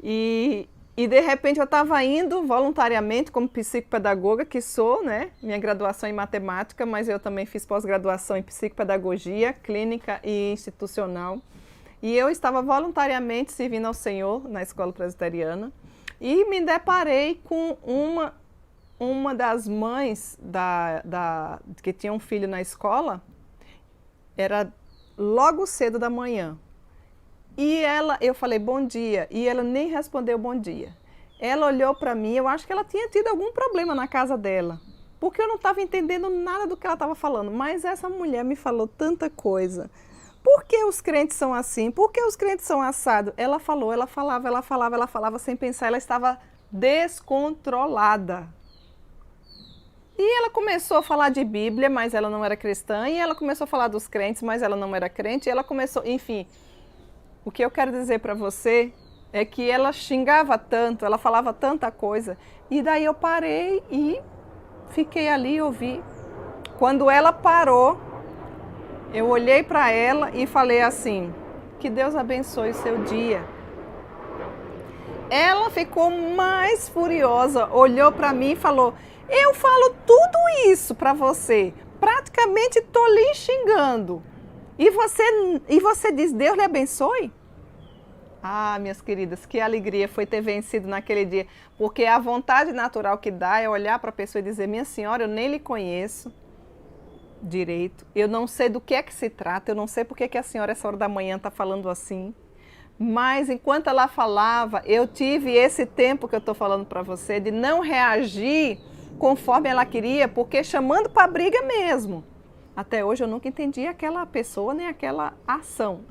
e de repente eu estava indo voluntariamente como psicopedagoga, que sou, né? Minha graduação em matemática, mas eu também fiz pós-graduação em psicopedagogia, clínica e institucional. E eu estava voluntariamente servindo ao Senhor na escola presbiteriana e me deparei com uma das mães que tinha um filho na escola. Era logo cedo da manhã. E eu falei bom dia, e ela nem respondeu bom dia. Ela olhou para mim, eu acho que ela tinha tido algum problema na casa dela, porque eu não estava entendendo nada do que ela estava falando, mas essa mulher me falou tanta coisa. Por que os crentes são assim? Por que os crentes são assados? Ela falou, ela falava sem pensar, ela estava descontrolada. E ela começou a falar de Bíblia, mas ela não era cristã, e ela começou a falar dos crentes, mas ela não era crente, e ela começou, enfim. O que eu quero dizer para você é que ela xingava tanto, ela falava tanta coisa, e daí eu parei e fiquei ali e ouvi. Quando ela parou, eu olhei para ela e falei assim, que Deus abençoe o seu dia. Ela ficou mais furiosa, olhou para mim e falou, eu falo tudo isso para você, praticamente estou lhe xingando. E você diz, Deus lhe abençoe? Ah, minhas queridas, que alegria foi ter vencido naquele dia, porque a vontade natural que dá é olhar para a pessoa e dizer, minha senhora, eu nem lhe conheço direito, eu não sei do que é que se trata, eu não sei porque que a senhora essa hora da manhã está falando assim, mas enquanto ela falava, eu tive esse tempo que eu estou falando para você, de não reagir conforme ela queria, porque chamando para briga mesmo. Até hoje eu nunca entendi aquela pessoa nem aquela ação,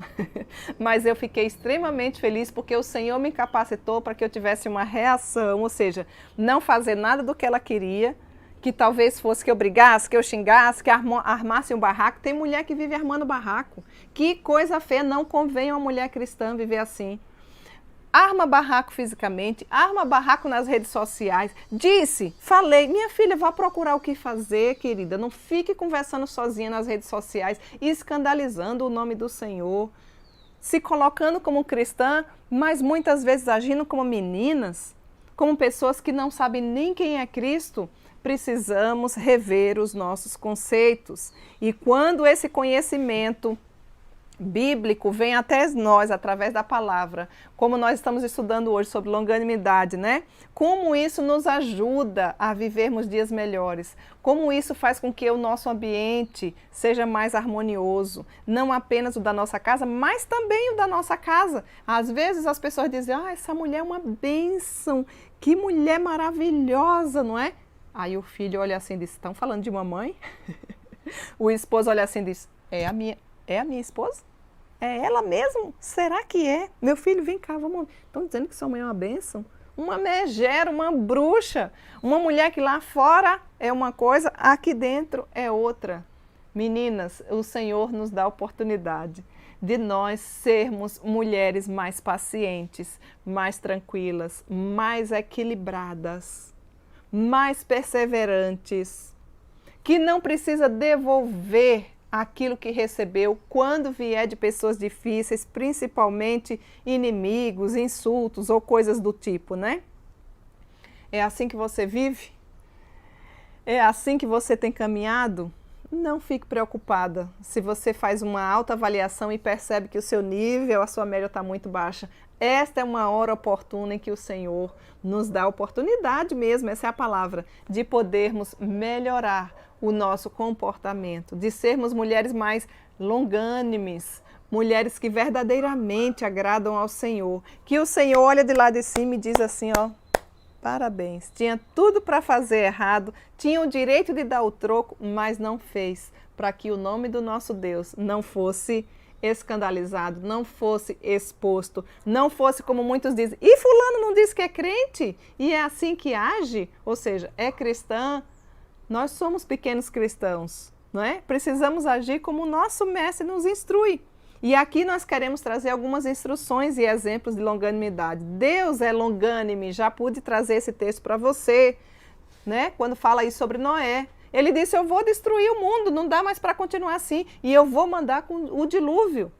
mas eu fiquei extremamente feliz porque o Senhor me capacitou para que eu tivesse uma reação, ou seja, não fazer nada do que ela queria, que talvez fosse que eu brigasse, que eu xingasse, que armasse um barraco. Tem mulher que vive armando barraco. Que coisa feia, não convém uma mulher cristã viver assim. Arma barraco fisicamente, arma barraco nas redes sociais. Falei, minha filha, vá procurar o que fazer, querida. Não fique conversando sozinha nas redes sociais e escandalizando o nome do Senhor. Se colocando como cristã, mas muitas vezes agindo como meninas, como pessoas que não sabem nem quem é Cristo. Precisamos rever os nossos conceitos. E quando esse conhecimento bíblico vem até nós através da palavra, como nós estamos estudando hoje sobre longanimidade, né? Como isso nos ajuda a vivermos dias melhores, como isso faz com que o nosso ambiente seja mais harmonioso, não apenas o da nossa casa, mas também o da nossa casa. Às vezes as pessoas dizem, essa mulher é uma bênção, que mulher maravilhosa, não é? Aí o filho olha assim e diz, estão falando de mamãe? O esposo olha assim e diz, é a minha esposa? É ela mesmo? Será que é? Meu filho, vem cá, vamos. Estão dizendo que sua mãe é uma bênção? Uma megera, uma bruxa, uma mulher que lá fora é uma coisa, aqui dentro é outra. Meninas, o Senhor nos dá a oportunidade de nós sermos mulheres mais pacientes, mais tranquilas, mais equilibradas, mais perseverantes, que não precisa devolver aquilo que recebeu quando vier de pessoas difíceis, principalmente inimigos, insultos ou coisas do tipo, né? É assim que você vive? É assim que você tem caminhado? Não fique preocupada se você faz uma autoavaliação e percebe que o seu nível, a sua média está muito baixa. Esta é uma hora oportuna em que o Senhor nos dá a oportunidade mesmo, essa é a palavra, de podermos melhorar o nosso comportamento, de sermos mulheres mais longânimes, mulheres que verdadeiramente agradam ao Senhor, que o Senhor olha de lá de cima e diz assim, Parabéns. Tinha tudo para fazer errado, tinha o direito de dar o troco, mas não fez, para que o nome do nosso Deus não fosse escandalizado, não fosse exposto, não fosse como muitos dizem. E fulano não diz que é crente e é assim que age? Ou seja, é cristã. Nós somos pequenos cristãos, não é? Precisamos agir como o nosso mestre nos instrui. E aqui nós queremos trazer algumas instruções e exemplos de longanimidade. Deus é longânime, já pude trazer esse texto para você, né? Quando fala aí sobre Noé. Ele disse, eu vou destruir o mundo, não dá mais para continuar assim, e eu vou mandar com o dilúvio.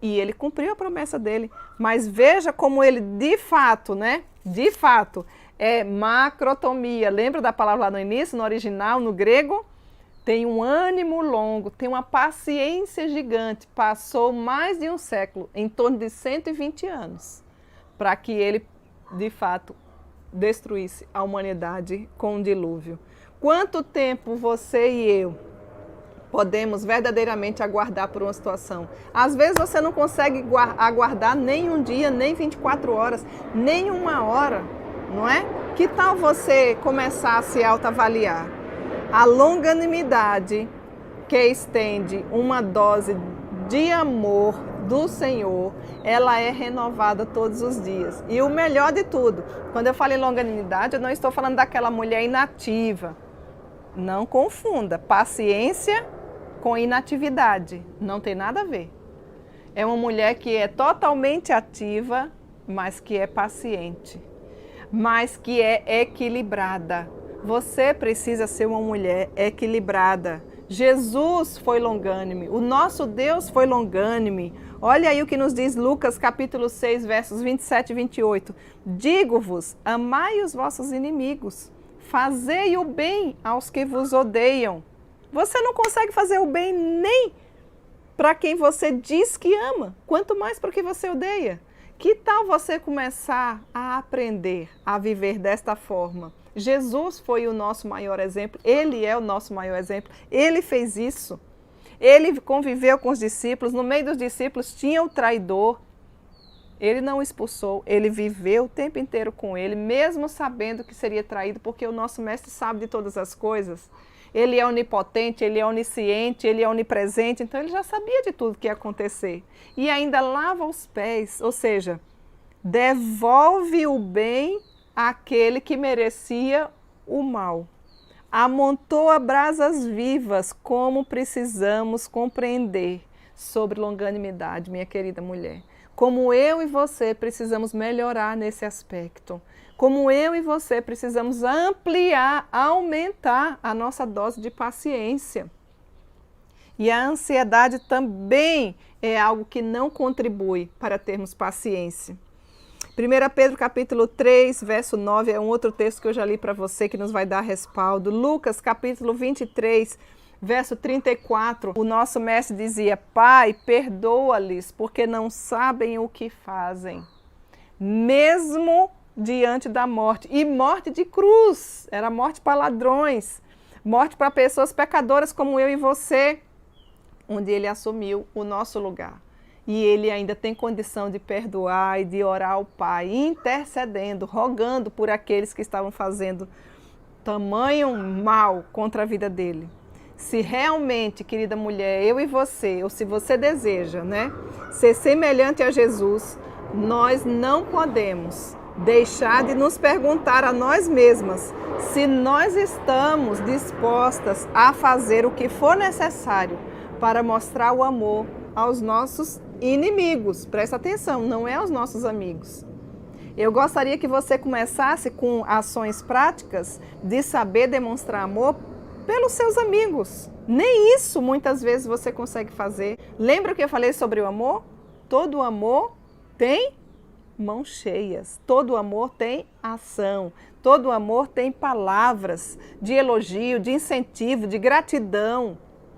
E ele cumpriu a promessa dele. Mas veja como ele, de fato, né? De fato, é macrotomia. Lembra da palavra lá no início, no original, no grego? Tem um ânimo longo, tem uma paciência gigante. Passou mais de um século, em torno de 120 anos, para que ele, de fato, destruísse a humanidade com um dilúvio. Quanto tempo você e eu podemos verdadeiramente aguardar por uma situação? Às vezes você não consegue aguardar nem um dia, nem 24 horas, nem uma hora, não é? Que tal você começar a se autoavaliar? A longanimidade que estende uma dose de amor do Senhor, ela é renovada todos os dias. E o melhor de tudo, quando eu falo em longanimidade, eu não estou falando daquela mulher inativa. Não confunda paciência com inatividade. Não tem nada a ver. É uma mulher que é totalmente ativa, mas que é paciente, mas que é equilibrada. Você precisa ser uma mulher equilibrada. Jesus foi longânime, o nosso Deus foi longânime. Olha aí o que nos diz Lucas capítulo 6, versos 27 e 28. Digo-vos, amai os vossos inimigos, fazei o bem aos que vos odeiam. Você não consegue fazer o bem nem para quem você diz que ama, quanto mais para quem você odeia. Que tal você começar a aprender a viver desta forma? Jesus foi o nosso maior exemplo, ele é o nosso maior exemplo, ele fez isso. Ele conviveu com os discípulos, no meio dos discípulos tinha o traidor, ele não o expulsou, ele viveu o tempo inteiro com ele, mesmo sabendo que seria traído, porque o nosso mestre sabe de todas as coisas. Ele é onipotente, ele é onisciente, ele é onipresente, então ele já sabia de tudo que ia acontecer. E ainda lava os pés, ou seja, devolve o bem àquele que merecia o mal. Amontoa brasas vivas, como precisamos compreender sobre longanimidade, minha querida mulher. Como eu e você precisamos melhorar nesse aspecto. Como eu e você precisamos ampliar, aumentar a nossa dose de paciência. E a ansiedade também é algo que não contribui para termos paciência. 1 Pedro capítulo 3, verso 9, é um outro texto que eu já li para você que nos vai dar respaldo. Lucas capítulo 23, verso 34, o nosso mestre dizia, Pai, perdoa-lhes, porque não sabem o que fazem. Mesmo diante da morte, e morte de cruz, era morte para ladrões, morte para pessoas pecadoras como eu e você, onde ele assumiu o nosso lugar. E ele ainda tem condição de perdoar e de orar ao Pai, intercedendo, rogando por aqueles que estavam fazendo tamanho mal contra a vida dele. Se realmente, querida mulher, eu e você, ou se você deseja, né, ser semelhante a Jesus, nós não podemos deixar de nos perguntar a nós mesmas se nós estamos dispostas a fazer o que for necessário para mostrar o amor aos nossos inimigos. Presta atenção, não é aos nossos amigos. Eu gostaria que você começasse com ações práticas de saber demonstrar amor pelos seus amigos. Nem isso muitas vezes você consegue fazer. Lembra que eu falei sobre o amor? Todo amor tem mãos cheias. Todo amor tem ação. Todo amor tem palavras de elogio, de incentivo, de gratidão.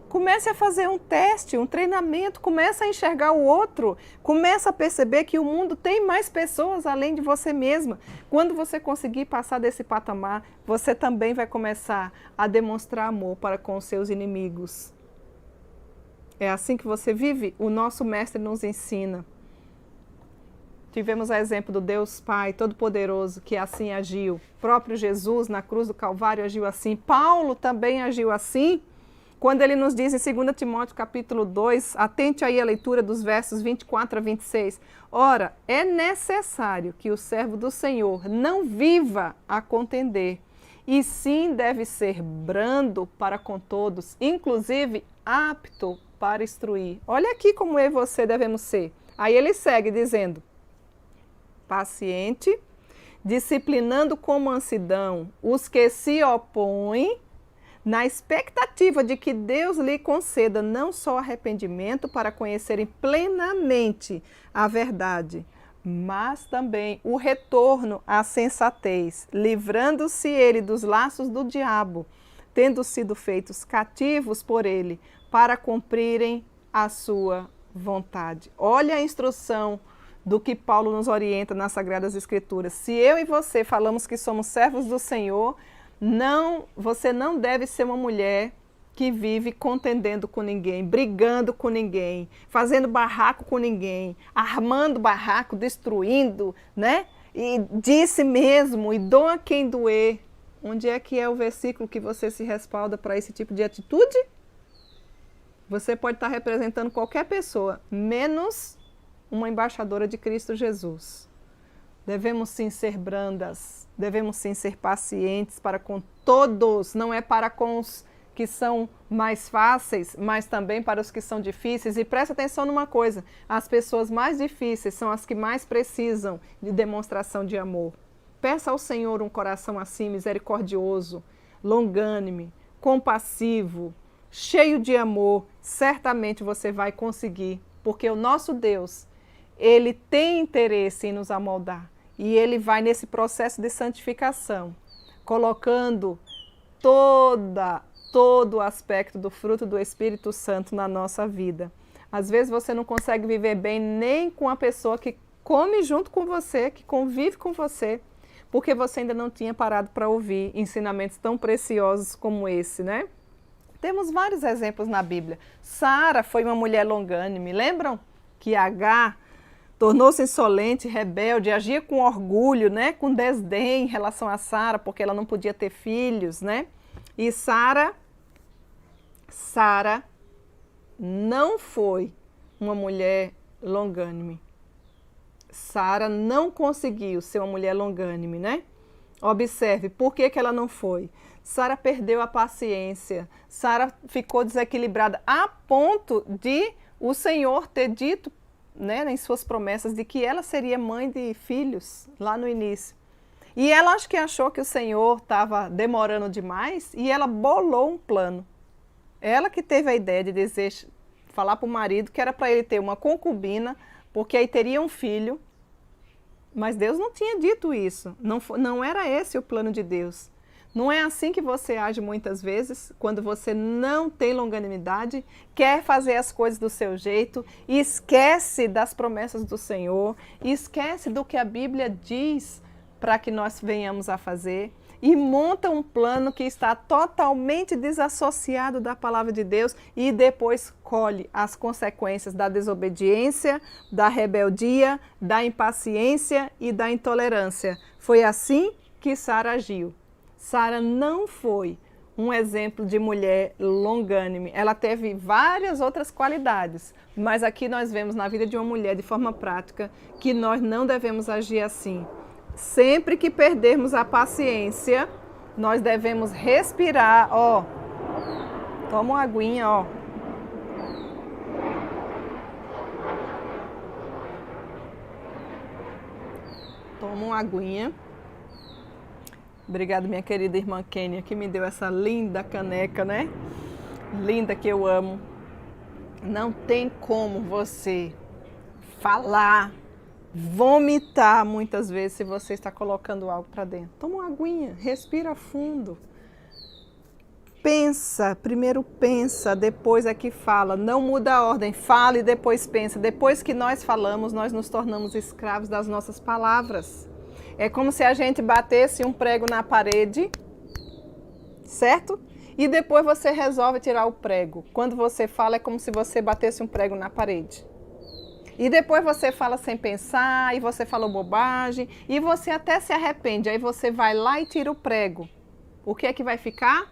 Comece a fazer um teste, um treinamento, comece a enxergar o outro, comece a perceber que o mundo tem mais pessoas além de você mesma. Quando você conseguir passar desse patamar, você também vai começar a demonstrar amor para com os seus inimigos. É assim que você vive? O nosso mestre nos ensina. tivemos o exemplo do Deus Pai Todo-Poderoso, que assim agiu. O próprio Jesus, na cruz do Calvário, agiu assim. Paulo também agiu assim, quando ele nos diz em 2 Timóteo capítulo 2, atente aí a leitura dos versos 24 a 26. Ora, é necessário que o servo do Senhor não viva a contender, e sim deve ser brando para com todos, inclusive apto para instruir. Olha aqui como eu e você devemos ser. Aí ele segue dizendo, paciente, disciplinando com mansidão os que se opõem, na expectativa de que Deus lhe conceda não só arrependimento para conhecerem plenamente a verdade, mas também o retorno à sensatez, livrando-se ele dos laços do diabo, tendo sido feitos cativos por ele, para cumprirem a sua vontade. Olha a instrução do que Paulo nos orienta nas Sagradas Escrituras. Se eu e você falamos que somos servos do Senhor, você não deve ser uma mulher que vive contendendo com ninguém, brigando com ninguém, fazendo barraco com ninguém, armando barraco, destruindo, né? E disse mesmo, e doa quem doer. Onde é que é o versículo que você se respalda para esse tipo de atitude? Você pode estar representando qualquer pessoa, menos uma embaixadora de Cristo Jesus. Devemos sim ser brandas, devemos sim ser pacientes para com todos, não é para com os que são mais fáceis, mas também para os que são difíceis. E presta atenção numa coisa, as pessoas mais difíceis são as que mais precisam de demonstração de amor. Peça ao Senhor um coração assim, misericordioso, longânime, compassivo, cheio de amor. Certamente você vai conseguir, porque o nosso Deus, Ele tem interesse em nos amoldar. E Ele vai nesse processo de santificação, colocando todo o aspecto do fruto do Espírito Santo na nossa vida. Às vezes você não consegue viver bem nem com a pessoa que come junto com você, que convive com você, porque você ainda não tinha parado para ouvir ensinamentos tão preciosos como esse, né? Temos vários exemplos na Bíblia. Sara foi uma mulher longânime. Lembram que Agar tornou-se insolente, rebelde, agia com orgulho, né? Com desdém em relação a Sara, porque ela não podia ter filhos, né? E Sara não foi uma mulher longânime. Sara não conseguiu ser uma mulher longânime, né? Observe, por que ela não foi? Sara perdeu a paciência, Sara ficou desequilibrada a ponto de o Senhor ter dito, né, em suas promessas, de que ela seria mãe de filhos lá no início. E ela acho que achou que o Senhor estava demorando demais e ela bolou um plano. Ela que teve a ideia de falar para o marido que era para ele ter uma concubina, porque aí teria um filho. Mas Deus não tinha dito isso, não era esse o plano de Deus. Não é assim que você age muitas vezes, quando você não tem longanimidade, quer fazer as coisas do seu jeito, e esquece das promessas do Senhor, e esquece do que a Bíblia diz para que nós venhamos a fazer, e monta um plano que está totalmente desassociado da palavra de Deus e depois colhe as consequências da desobediência, da rebeldia, da impaciência e da intolerância. Foi assim que Sara agiu. Sara não foi um exemplo de mulher longânime. Ela teve várias outras qualidades, mas aqui nós vemos na vida de uma mulher, de forma prática, que nós não devemos agir assim. Sempre que perdermos a paciência, nós devemos respirar, ó. Toma uma aguinha, ó. Toma uma aguinha. Obrigada, minha querida irmã Kênia, que me deu essa linda caneca, né? Linda, que eu amo. Não tem como você falar, vomitar muitas vezes se você está colocando algo para dentro. Toma uma aguinha, respira fundo. Pensa, primeiro pensa, depois é que fala. Não muda a ordem, fala e depois pensa. Depois que nós falamos, nós nos tornamos escravos das nossas palavras. É como se a gente batesse um prego na parede, certo? E depois você resolve tirar o prego. Quando você fala, é como se você batesse um prego na parede. E depois você fala sem pensar, e você falou bobagem, e você até se arrepende. Aí você vai lá e tira o prego. O que é que vai ficar?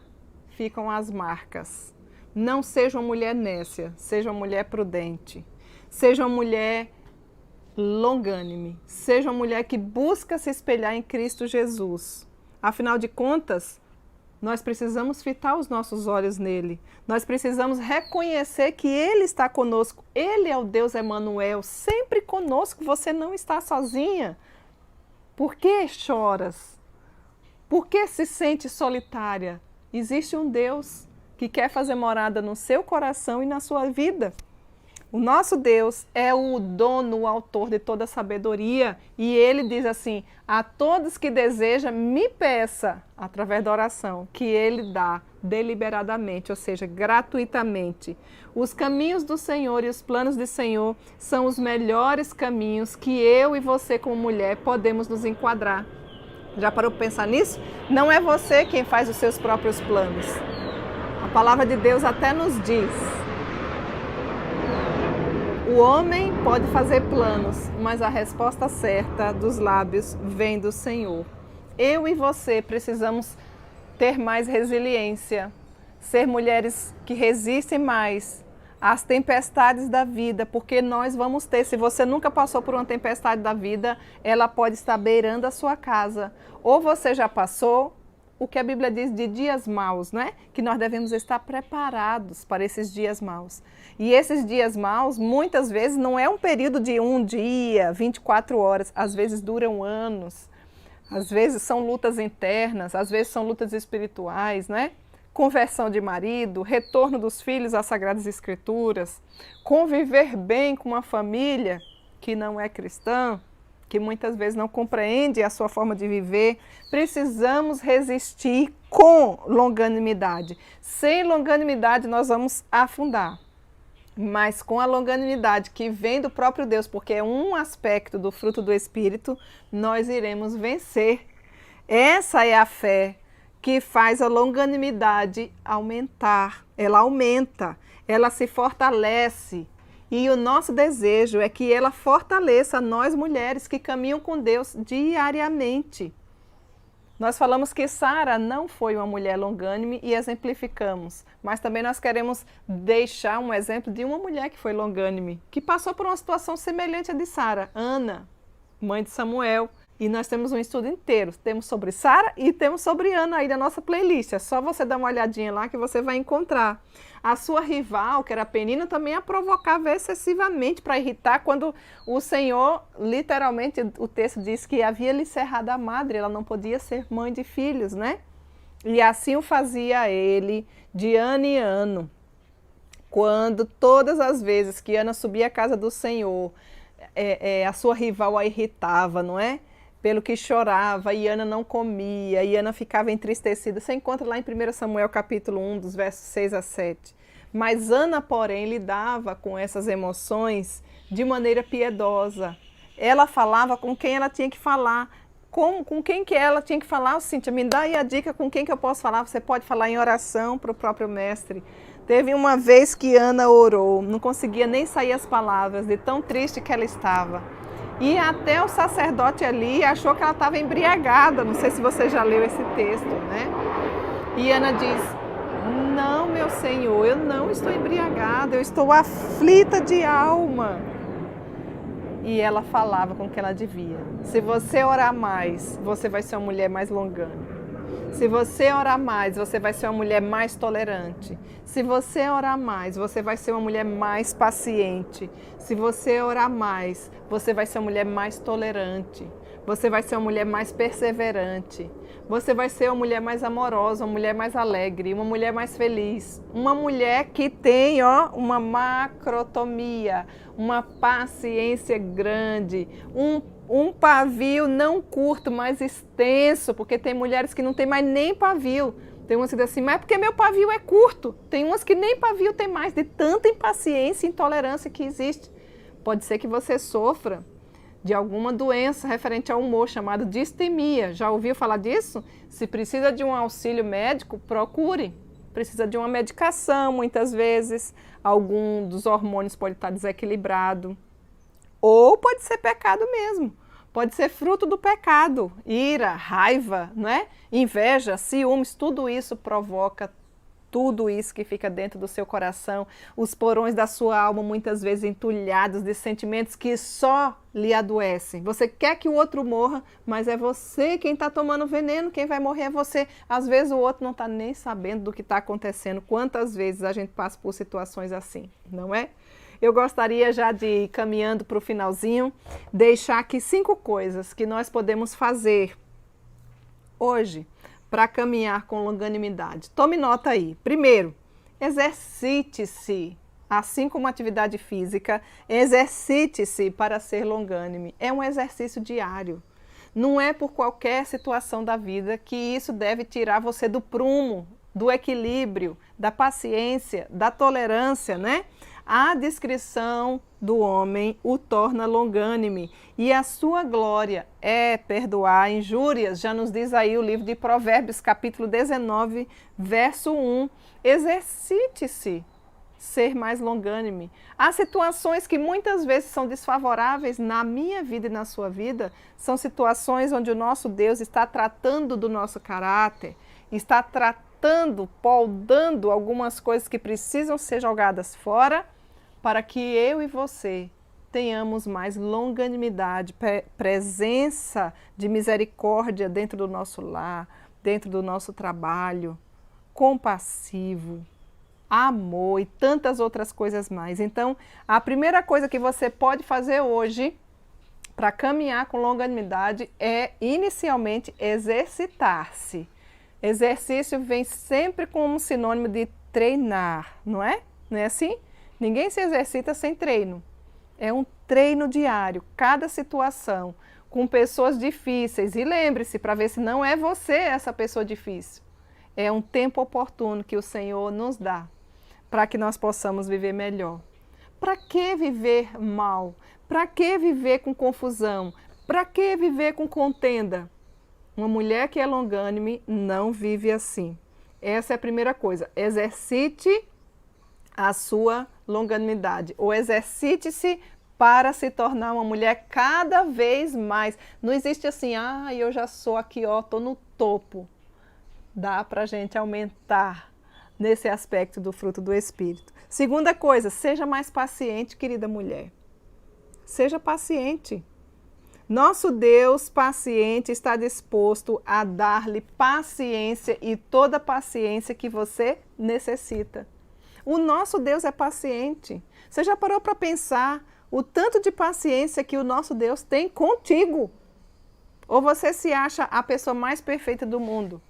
Ficam as marcas. Não seja uma mulher nécia, seja uma mulher prudente. Seja uma mulher longânime. Seja uma mulher que busca se espelhar em Cristo Jesus. Afinal de contas, nós precisamos fitar os nossos olhos nele. Nós precisamos reconhecer que ele está conosco. Ele é o Deus Emanuel, sempre conosco. Você não está sozinha. Por que choras? Por que se sente solitária? Existe um Deus que quer fazer morada no seu coração e na sua vida. O nosso Deus é o dono, o autor de toda sabedoria. E ele diz assim, a todos que desejam, me peça, através da oração, que ele dá deliberadamente, ou seja, gratuitamente. Os caminhos do Senhor e os planos do Senhor são os melhores caminhos que eu e você, como mulher, podemos nos enquadrar. Já parou para pensar nisso? Não é você quem faz os seus próprios planos. A palavra de Deus até nos diz: o homem pode fazer planos, mas a resposta certa dos lábios vem do Senhor. Eu e você precisamos ter mais resiliência, ser mulheres que resistem mais às tempestades da vida, porque nós vamos ter. Se você nunca passou por uma tempestade da vida, ela pode estar beirando a sua casa. Ou você já passou, o que a Bíblia diz de dias maus, né? Que nós devemos estar preparados para esses dias maus. E esses dias maus, muitas vezes, não é um período de um dia, 24 horas, às vezes duram anos, às vezes são lutas internas, às vezes são lutas espirituais, né? Conversão de marido, retorno dos filhos às Sagradas Escrituras, conviver bem com uma família que não é cristã, que muitas vezes não compreende a sua forma de viver. Precisamos resistir com longanimidade. Sem longanimidade nós vamos afundar. Mas com a longanimidade que vem do próprio Deus, porque é um aspecto do fruto do Espírito, nós iremos vencer. Essa é a fé que faz a longanimidade aumentar. Ela aumenta, ela se fortalece. E o nosso desejo é que ela fortaleça nós mulheres que caminham com Deus diariamente. Nós falamos que Sara não foi uma mulher longânime e exemplificamos, mas também nós queremos deixar um exemplo de uma mulher que foi longânime, que passou por uma situação semelhante à de Sara, Ana, mãe de Samuel. E nós temos um estudo inteiro, temos sobre Sara e temos sobre Ana aí na nossa playlist. É só você dar uma olhadinha lá que você vai encontrar. A sua rival, que era Penina, também a provocava excessivamente para irritar, quando o Senhor, literalmente, o texto diz que havia lhe cerrado a madre, ela não podia ser mãe de filhos, né? E assim o fazia ele de ano em ano. Quando todas as vezes que Ana subia à casa do Senhor, a sua rival a irritava, não é? Pelo que chorava, e Ana não comia, e Ana ficava entristecida. Você encontra lá em 1 Samuel capítulo 1, dos versos 6 a 7. Mas Ana, porém, lidava com essas emoções de maneira piedosa. Ela falava com quem ela tinha que falar. Com quem que ela tinha que falar? Cíntia, me dá aí a dica com quem que eu posso falar. Você pode falar em oração para o próprio mestre. Teve uma vez que Ana orou, não conseguia nem sair as palavras, de tão triste que ela estava. E até o sacerdote ali achou que ela estava embriagada. Não sei se você já leu esse texto, né? E Ana diz: não, meu Senhor, eu não estou embriagada, eu estou aflita de alma. E ela falava com o que ela devia. Se você orar mais, você vai ser uma mulher mais longânime. Se você orar mais, você vai ser uma mulher mais tolerante. Se você orar mais, você vai ser uma mulher mais paciente. Se você orar mais, você vai ser uma mulher mais tolerante. Você vai ser uma mulher mais perseverante. Você vai ser uma mulher mais amorosa, uma mulher mais alegre, uma mulher mais feliz. Uma mulher que tem, uma macrotomia, uma paciência grande, um pavio não curto, mas extenso, porque tem mulheres que não tem mais nem pavio. Tem umas que dizem assim, mas é porque meu pavio é curto. Tem umas que nem pavio tem mais, de tanta impaciência e intolerância que existe. Pode ser que você sofra de alguma doença referente ao humor, chamada distemia. Já ouviu falar disso? Se precisa de um auxílio médico, procure. Precisa de uma medicação, muitas vezes. Algum dos hormônios pode estar desequilibrado. ou pode ser pecado mesmo. Pode ser fruto do pecado, ira, raiva, não é? Inveja, ciúmes, tudo isso provoca tudo isso que fica dentro do seu coração, os porões da sua alma muitas vezes entulhados de sentimentos que só lhe adoecem. Você quer que o outro morra, mas é você quem está tomando veneno, quem vai morrer é você. Às vezes o outro não está nem sabendo do que está acontecendo. Quantas vezes a gente passa por situações assim, não é? Eu gostaria já de ir caminhando para o finalzinho, deixar aqui 5 coisas que nós podemos fazer hoje para caminhar com longanimidade. Tome nota aí. Primeiro, exercite-se. Assim como atividade física, exercite-se para ser longânime. É um exercício diário. Não é por qualquer situação da vida que isso deve tirar você do prumo, do equilíbrio, da paciência, da tolerância, né? A discrição do homem o torna longânime e a sua glória é perdoar injúrias, já nos diz aí o livro de Provérbios, capítulo 19, verso 1. Exercite-se ser mais longânime. Há situações que muitas vezes são desfavoráveis na minha vida e na sua vida, são situações onde o nosso Deus está tratando do nosso caráter, está tratando, poldando algumas coisas que precisam ser jogadas fora, para que eu e você tenhamos mais longanimidade, presença de misericórdia dentro do nosso lar, dentro do nosso trabalho, compassivo, amor e tantas outras coisas mais. Então, a primeira coisa que você pode fazer hoje para caminhar com longanimidade é, inicialmente, exercitar-se. Exercício vem sempre como sinônimo de treinar, não é? Não é assim? Ninguém se exercita sem treino. É um treino diário, cada situação, com pessoas difíceis. E lembre-se, para ver se não é você essa pessoa difícil. É um tempo oportuno que o Senhor nos dá para que nós possamos viver melhor. Para que viver mal? Para que viver com confusão? Para que viver com contenda? Uma mulher que é longânime não vive assim. Essa é a primeira coisa. Exercite a sua longanimidade, ou exercite-se para se tornar uma mulher cada vez mais. Não existe assim, eu já sou aqui, tô no topo. Dá para a gente aumentar nesse aspecto do fruto do Espírito. Segunda coisa, seja mais paciente, querida mulher. Seja paciente. Nosso Deus paciente está disposto a dar-lhe paciência e toda a paciência que você necessita. O nosso Deus é paciente. Você já parou para pensar o tanto de paciência que o nosso Deus tem contigo? Ou você se acha a pessoa mais perfeita do mundo?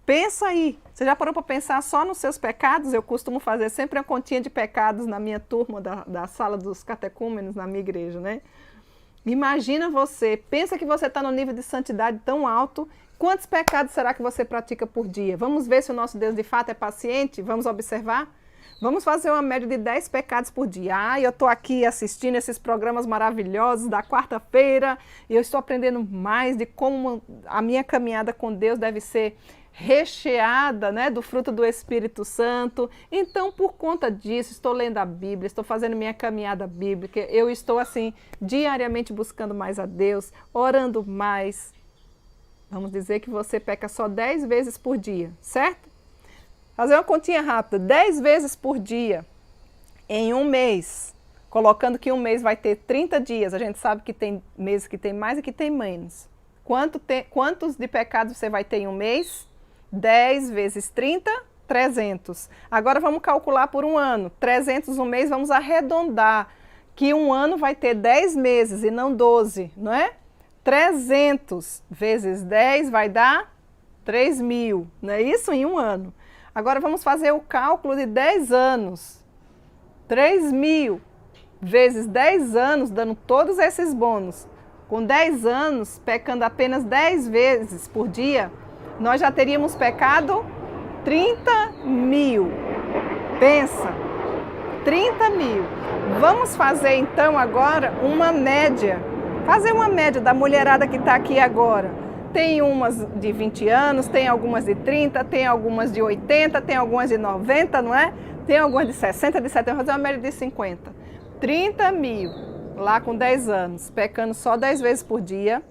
Pensa aí. Você já parou para pensar só nos seus pecados? Eu costumo fazer sempre uma continha de pecados na minha turma da sala dos catecúmenos na minha igreja, né? Imagina você, pensa que você está no nível de santidade tão alto. Quantos pecados será que você pratica por dia? Vamos ver se o nosso Deus de fato é paciente? Vamos observar? Vamos fazer uma média de 10 pecados por dia. Eu estou aqui assistindo esses programas maravilhosos da quarta-feira e eu estou aprendendo mais de como a minha caminhada com Deus deve ser recheada, né, do fruto do Espírito Santo. Então, por conta disso, estou lendo a Bíblia, estou fazendo minha caminhada bíblica. Eu estou, assim, diariamente buscando mais a Deus, orando mais. Vamos dizer que você peca só 10 vezes por dia, certo? Fazer uma continha rápida, 10 vezes por dia, em um mês, colocando que um mês vai ter 30 dias, a gente sabe que tem meses que tem mais e que tem menos. Quantos de pecados você vai ter em um mês? 10 vezes 30, 300. Agora vamos calcular por um ano, 300 um mês, vamos arredondar, que um ano vai ter 10 meses e não 12, não é? 300 vezes 10 vai dar 3.000, não é isso? Em um ano. Agora vamos fazer o cálculo de 10 anos. 3.000 vezes 10 anos, dando todos esses bônus. Com 10 anos, pecando apenas 10 vezes por dia, nós já teríamos pecado 30.000. Pensa, 30.000. Vamos fazer então agora uma média. Fazer uma média da mulherada que está aqui agora. Tem umas de 20 anos, tem algumas de 30, tem algumas de 80, tem algumas de 90, não é? Tem algumas de 60, de 70, vamos fazer uma média de 50. 30.000 lá com 10 anos, pecando só 10 vezes por dia,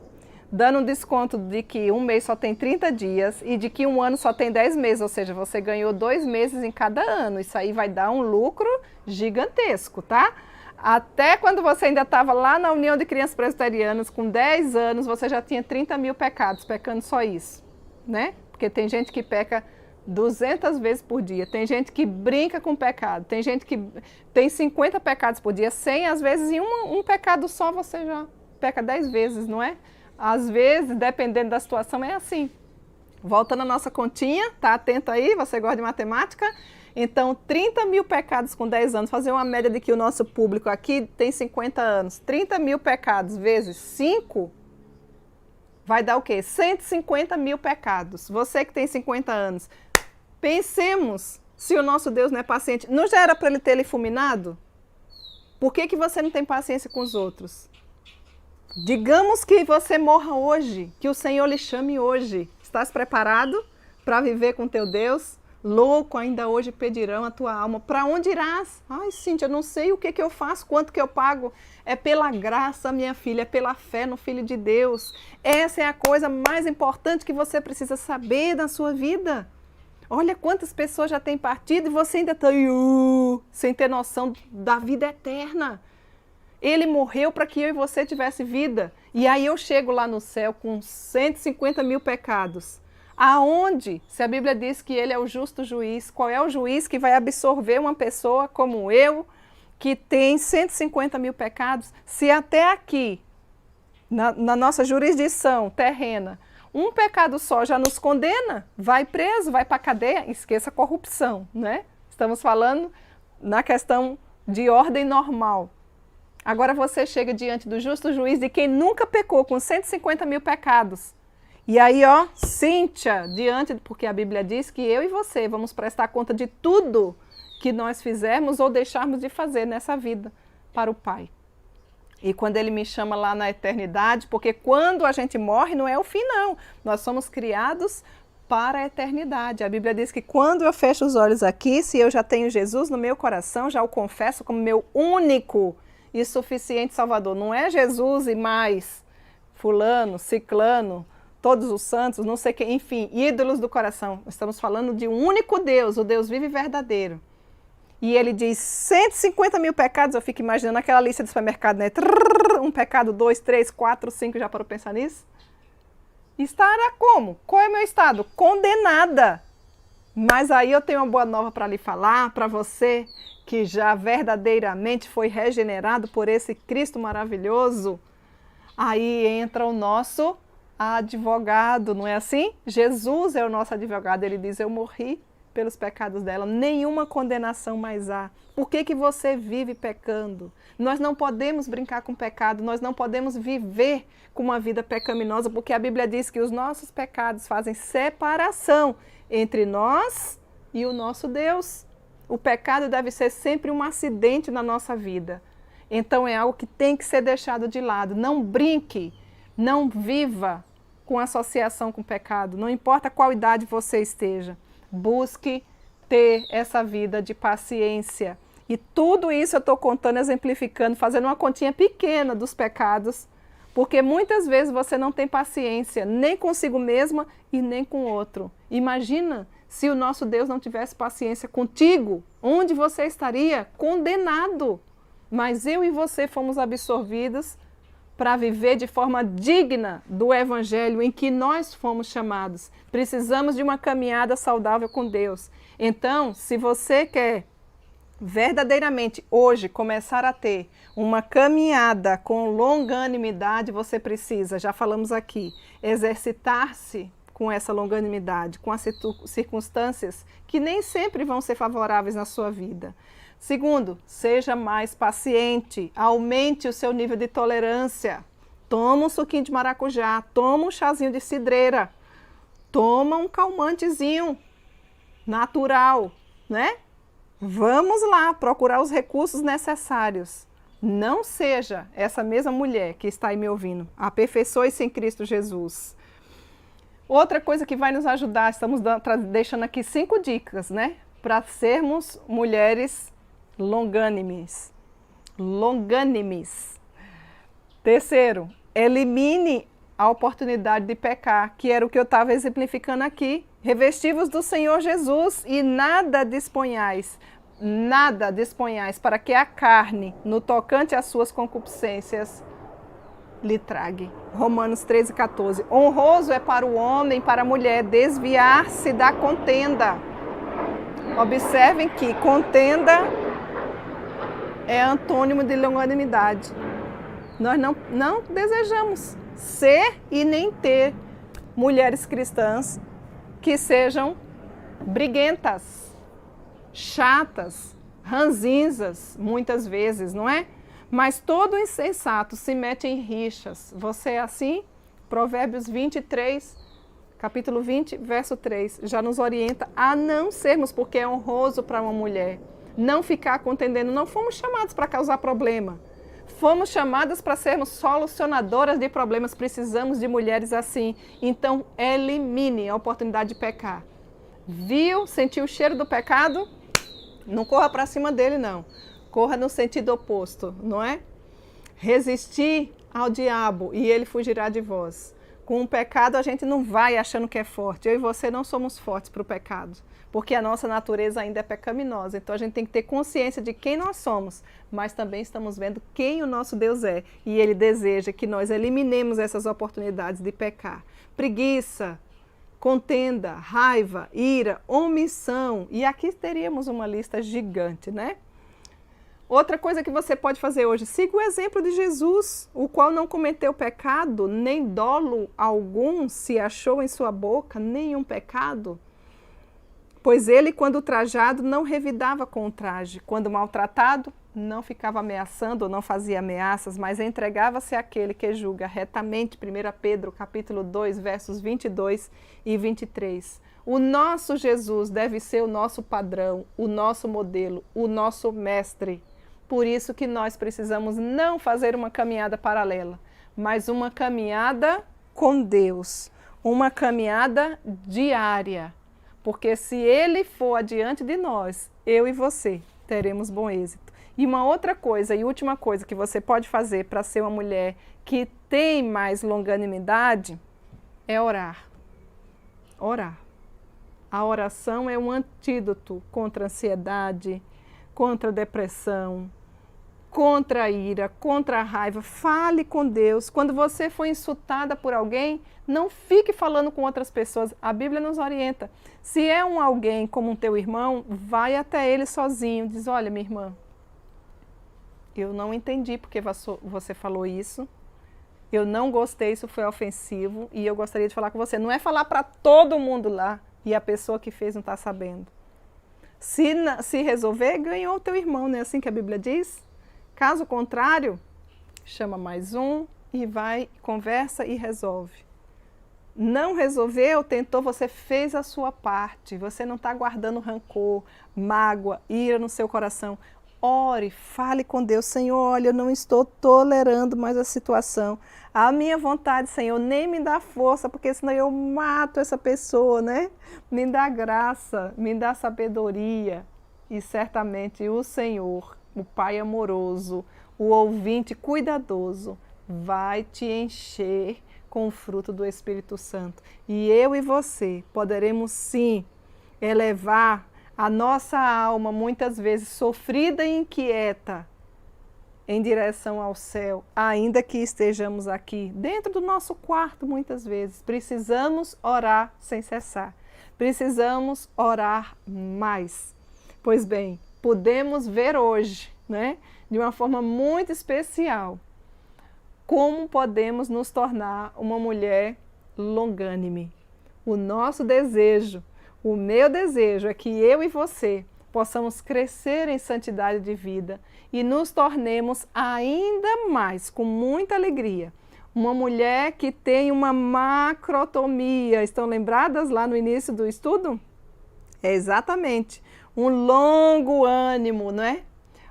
dando um desconto de que um mês só tem 30 dias e de que um ano só tem 10 meses, ou seja, você ganhou 2 meses em cada ano. Isso aí vai dar um lucro gigantesco, tá? Até quando você ainda estava lá na União de Crianças Presbiterianas, com 10 anos, você já tinha 30 mil pecados, pecando só isso, né? Porque tem gente que peca 200 vezes por dia, tem gente que brinca com pecado, tem gente que tem 50 pecados por dia, 100, às vezes em um pecado só você já peca 10 vezes, não é? Às vezes, dependendo da situação, é assim. Voltando à nossa continha, tá atento aí, você gosta de matemática? Então, 30 mil pecados com 10 anos, fazer uma média de que o nosso público aqui tem 50 anos. 30 mil pecados vezes 5, vai dar o quê? 150 mil pecados. Você que tem 50 anos, pensemos se o nosso Deus não é paciente. Não já era para ele ter ele fulminado? Por que você não tem paciência com os outros? Digamos que você morra hoje, que o Senhor lhe chame hoje. Estás preparado para viver com teu Deus? Louco, ainda hoje pedirão a tua alma. Para onde irás? Ai, Cíntia, eu não sei o que eu faço, quanto que eu pago. É pela graça, minha filha, é pela fé no Filho de Deus. Essa é a coisa mais importante que você precisa saber da sua vida. Olha quantas pessoas já têm partido e você ainda está sem ter noção da vida eterna. Ele morreu para que eu e você tivesse vida. E aí eu chego lá no céu com 150 mil pecados. Aonde? Se a Bíblia diz que ele é o justo juiz, qual é o juiz que vai absorver uma pessoa como eu, que tem 150 mil pecados? Se até aqui, na nossa jurisdição terrena, um pecado só já nos condena, vai preso, vai para a cadeia, esqueça a corrupção, né? Estamos falando na questão de ordem normal. Agora você chega diante do justo juiz de quem nunca pecou, com 150 mil pecados. E aí, ó, Cíntia, porque a Bíblia diz que eu e você vamos prestar conta de tudo que nós fizermos ou deixarmos de fazer nessa vida para o Pai. E quando Ele me chama lá na eternidade, porque quando a gente morre não é o fim, não. Nós somos criados para a eternidade. A Bíblia diz que quando eu fecho os olhos aqui, se eu já tenho Jesus no meu coração, já o confesso como meu único e suficiente Salvador. Não é Jesus e mais fulano, ciclano, todos os santos, não sei quem, enfim, ídolos do coração. Estamos falando de um único Deus, o Deus vivo e verdadeiro. E ele diz 150 mil pecados, eu fico imaginando aquela lista de supermercado, né? Um pecado, 2, 3, 4, 5, já parou para pensar nisso? Estará como? Qual é o meu estado? Condenada. Mas aí eu tenho uma boa nova para lhe falar, para você que já verdadeiramente foi regenerado por esse Cristo maravilhoso. Aí entra o nosso advogado, não é assim? Jesus é o nosso advogado, ele diz, eu morri pelos pecados dela, nenhuma condenação mais há. Por que você vive pecando? Nós não podemos brincar com pecado, nós não podemos viver com uma vida pecaminosa, porque a Bíblia diz que os nossos pecados fazem separação entre nós e o nosso Deus. O pecado deve ser sempre um acidente na nossa vida. Então é algo que tem que ser deixado de lado. Não brinque, não viva com associação com o pecado, não importa qual idade você esteja. Busque ter essa vida de paciência. E tudo isso eu estou contando, exemplificando, fazendo uma continha pequena dos pecados, porque muitas vezes você não tem paciência, nem consigo mesma e nem com o outro. Imagina se o nosso Deus não tivesse paciência contigo, onde você estaria? Condenado. Mas eu e você fomos absorvidos para viver de forma digna do Evangelho em que nós fomos chamados. Precisamos de uma caminhada saudável com Deus. Então, se você quer verdadeiramente hoje começar a ter uma caminhada com longanimidade, você precisa, já falamos aqui, exercitar-se com essa longanimidade, com as circunstâncias que nem sempre vão ser favoráveis na sua vida. Segundo, seja mais paciente, aumente o seu nível de tolerância. Toma um suquinho de maracujá, toma um chazinho de cidreira, toma um calmantezinho natural, né? Vamos lá procurar os recursos necessários. Não seja essa mesma mulher que está aí me ouvindo. Aperfeiçoe-se em Cristo Jesus. Outra coisa que vai nos ajudar, estamos deixando aqui 5 dicas, né? Para sermos mulheres longânimes. Longânimes. Terceiro, elimine a oportunidade de pecar, que era o que eu estava exemplificando aqui. Revestivos do Senhor Jesus e nada disponhais para que a carne, no tocante às suas concupiscências, lhe trague. Romanos 13:14. Honroso é para o homem, para a mulher, desviar-se da contenda. Observem que contenda é antônimo de longanimidade. Nós não desejamos ser e nem ter mulheres cristãs que sejam briguentas, chatas, ranzinzas, muitas vezes, não é? Mas todo insensato se mete em rixas. Você é assim? Provérbios 23, capítulo 20, verso 3, já nos orienta a não sermos, porque é honroso para uma mulher, não ficar contendendo. Não fomos chamados para causar problema. Fomos chamadas para sermos solucionadoras de problemas. Precisamos de mulheres assim. Então, elimine a oportunidade de pecar. Viu? Sentiu o cheiro do pecado? Não corra para cima dele, não. Corra no sentido oposto, não é? Resistir ao diabo e ele fugirá de vós. Com o pecado a gente não vai achando que é forte. Eu e você não somos fortes para o pecado, porque a nossa natureza ainda é pecaminosa. Então a gente tem que ter consciência de quem nós somos, mas também estamos vendo quem o nosso Deus é. E Ele deseja que nós eliminemos essas oportunidades de pecar. Preguiça, contenda, raiva, ira, omissão. E aqui teríamos uma lista gigante, né? Outra coisa que você pode fazer hoje, siga o exemplo de Jesus, o qual não cometeu pecado, nem dolo algum se achou em sua boca, nenhum pecado. Pois ele, quando trajado, não revidava com o traje. Quando maltratado, não ficava ameaçando ou não fazia ameaças, mas entregava-se àquele que julga retamente. 1 Pedro, capítulo 2, versos 22 e 23. O nosso Jesus deve ser o nosso padrão, o nosso modelo, o nosso mestre. Por isso que nós precisamos não fazer uma caminhada paralela, mas uma caminhada com Deus, uma caminhada diária. Porque se Ele for adiante de nós, eu e você teremos bom êxito. E uma outra coisa, e última coisa que você pode fazer para ser uma mulher que tem mais longanimidade, é orar. Orar. A oração é um antídoto contra a ansiedade, contra a depressão, contra a ira, contra a raiva. Fale com Deus. Quando você for insultada por alguém, não fique falando com outras pessoas. A Bíblia nos orienta. Se é alguém como um teu irmão, vai até ele sozinho. Diz, olha, minha irmã, eu não entendi porque você falou isso. Eu não gostei, isso foi ofensivo e eu gostaria de falar com você. Não é falar para todo mundo lá e a pessoa que fez não está sabendo. Se resolver, ganhou o teu irmão, não é assim que a Bíblia diz? Caso contrário, chama mais um e vai, conversa e resolve. Não resolveu, tentou, você fez a sua parte. Você não está guardando rancor, mágoa, ira no seu coração. Ore, fale com Deus. Senhor, olha, eu não estou tolerando mais a situação. A minha vontade, Senhor, nem me dá força, porque senão eu mato essa pessoa, né? Me dá graça, me dá sabedoria. E certamente o Senhor, o Pai amoroso, o ouvinte cuidadoso, vai te encher com o fruto do Espírito Santo. E eu e você poderemos sim elevar a nossa alma, muitas vezes sofrida e inquieta, em direção ao céu, ainda que estejamos aqui, dentro do nosso quarto, muitas vezes. Precisamos orar sem cessar. Precisamos orar mais. Pois bem, podemos ver hoje, né, de uma forma muito especial, como podemos nos tornar uma mulher longânime. O nosso desejo, o meu desejo é que eu e você possamos crescer em santidade de vida e nos tornemos ainda mais, com muita alegria, uma mulher que tem uma macrotomia. Estão lembradas lá no início do estudo? É exatamente, um longo ânimo, não é?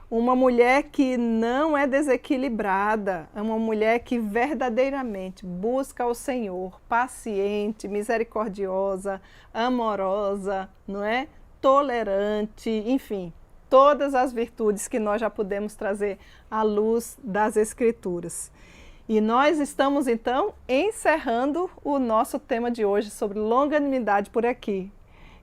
Uma mulher que não é desequilibrada, é uma mulher que verdadeiramente busca o Senhor, paciente, misericordiosa, amorosa, não é? Tolerante, enfim, todas as virtudes que nós já podemos trazer à luz das Escrituras. E nós estamos então encerrando o nosso tema de hoje sobre longanimidade por aqui.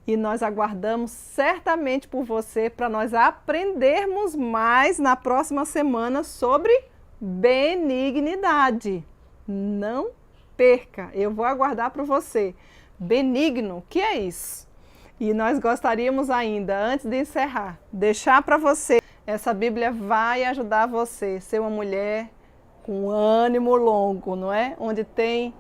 E nós aguardamos certamente por você para nós aprendermos mais na próxima semana sobre benignidade. Não perca, eu vou aguardar por você. Benigno, o que é isso? E nós gostaríamos ainda, antes de encerrar, deixar para você, essa Bíblia vai ajudar você a ser uma mulher com ânimo longo, não é? Onde tem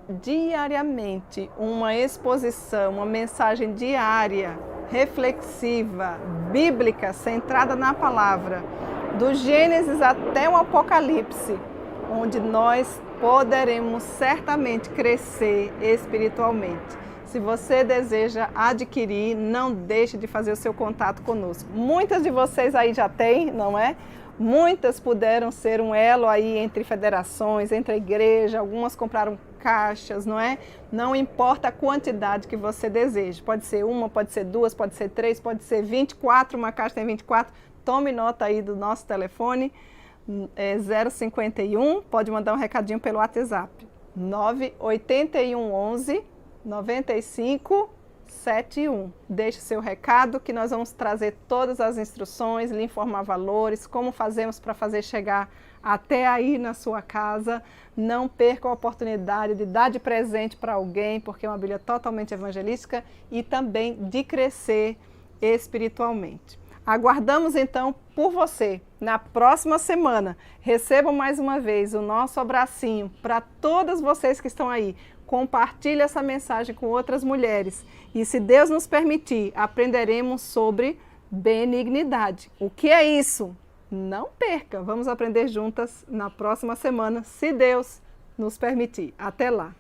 diariamente uma exposição, uma mensagem diária, reflexiva, bíblica, centrada na palavra, do Gênesis até o Apocalipse, onde nós poderemos certamente crescer espiritualmente. Se você deseja adquirir, não deixe de fazer o seu contato conosco. Muitas de vocês aí já têm, não é? Muitas puderam ser um elo aí entre federações, entre a igreja, algumas compraram caixas, não é? Não importa a quantidade que você deseje. Pode ser uma, pode ser duas, pode ser três, pode ser 24, uma caixa tem 24. Tome nota aí do nosso telefone, 051, pode mandar um recadinho pelo WhatsApp, 98111 9571. Deixe seu recado que nós vamos trazer todas as instruções, lhe informar valores, como fazemos para fazer chegar até aí na sua casa. Não perca a oportunidade de dar de presente para alguém, porque é uma Bíblia totalmente evangelística e também de crescer espiritualmente. Aguardamos então por você na próxima semana. Recebam mais uma vez o nosso abracinho para todas vocês que estão aí. Compartilhe essa mensagem com outras mulheres e, se Deus nos permitir, aprenderemos sobre benignidade. O que é isso? Não perca! Vamos aprender juntas na próxima semana, se Deus nos permitir. Até lá!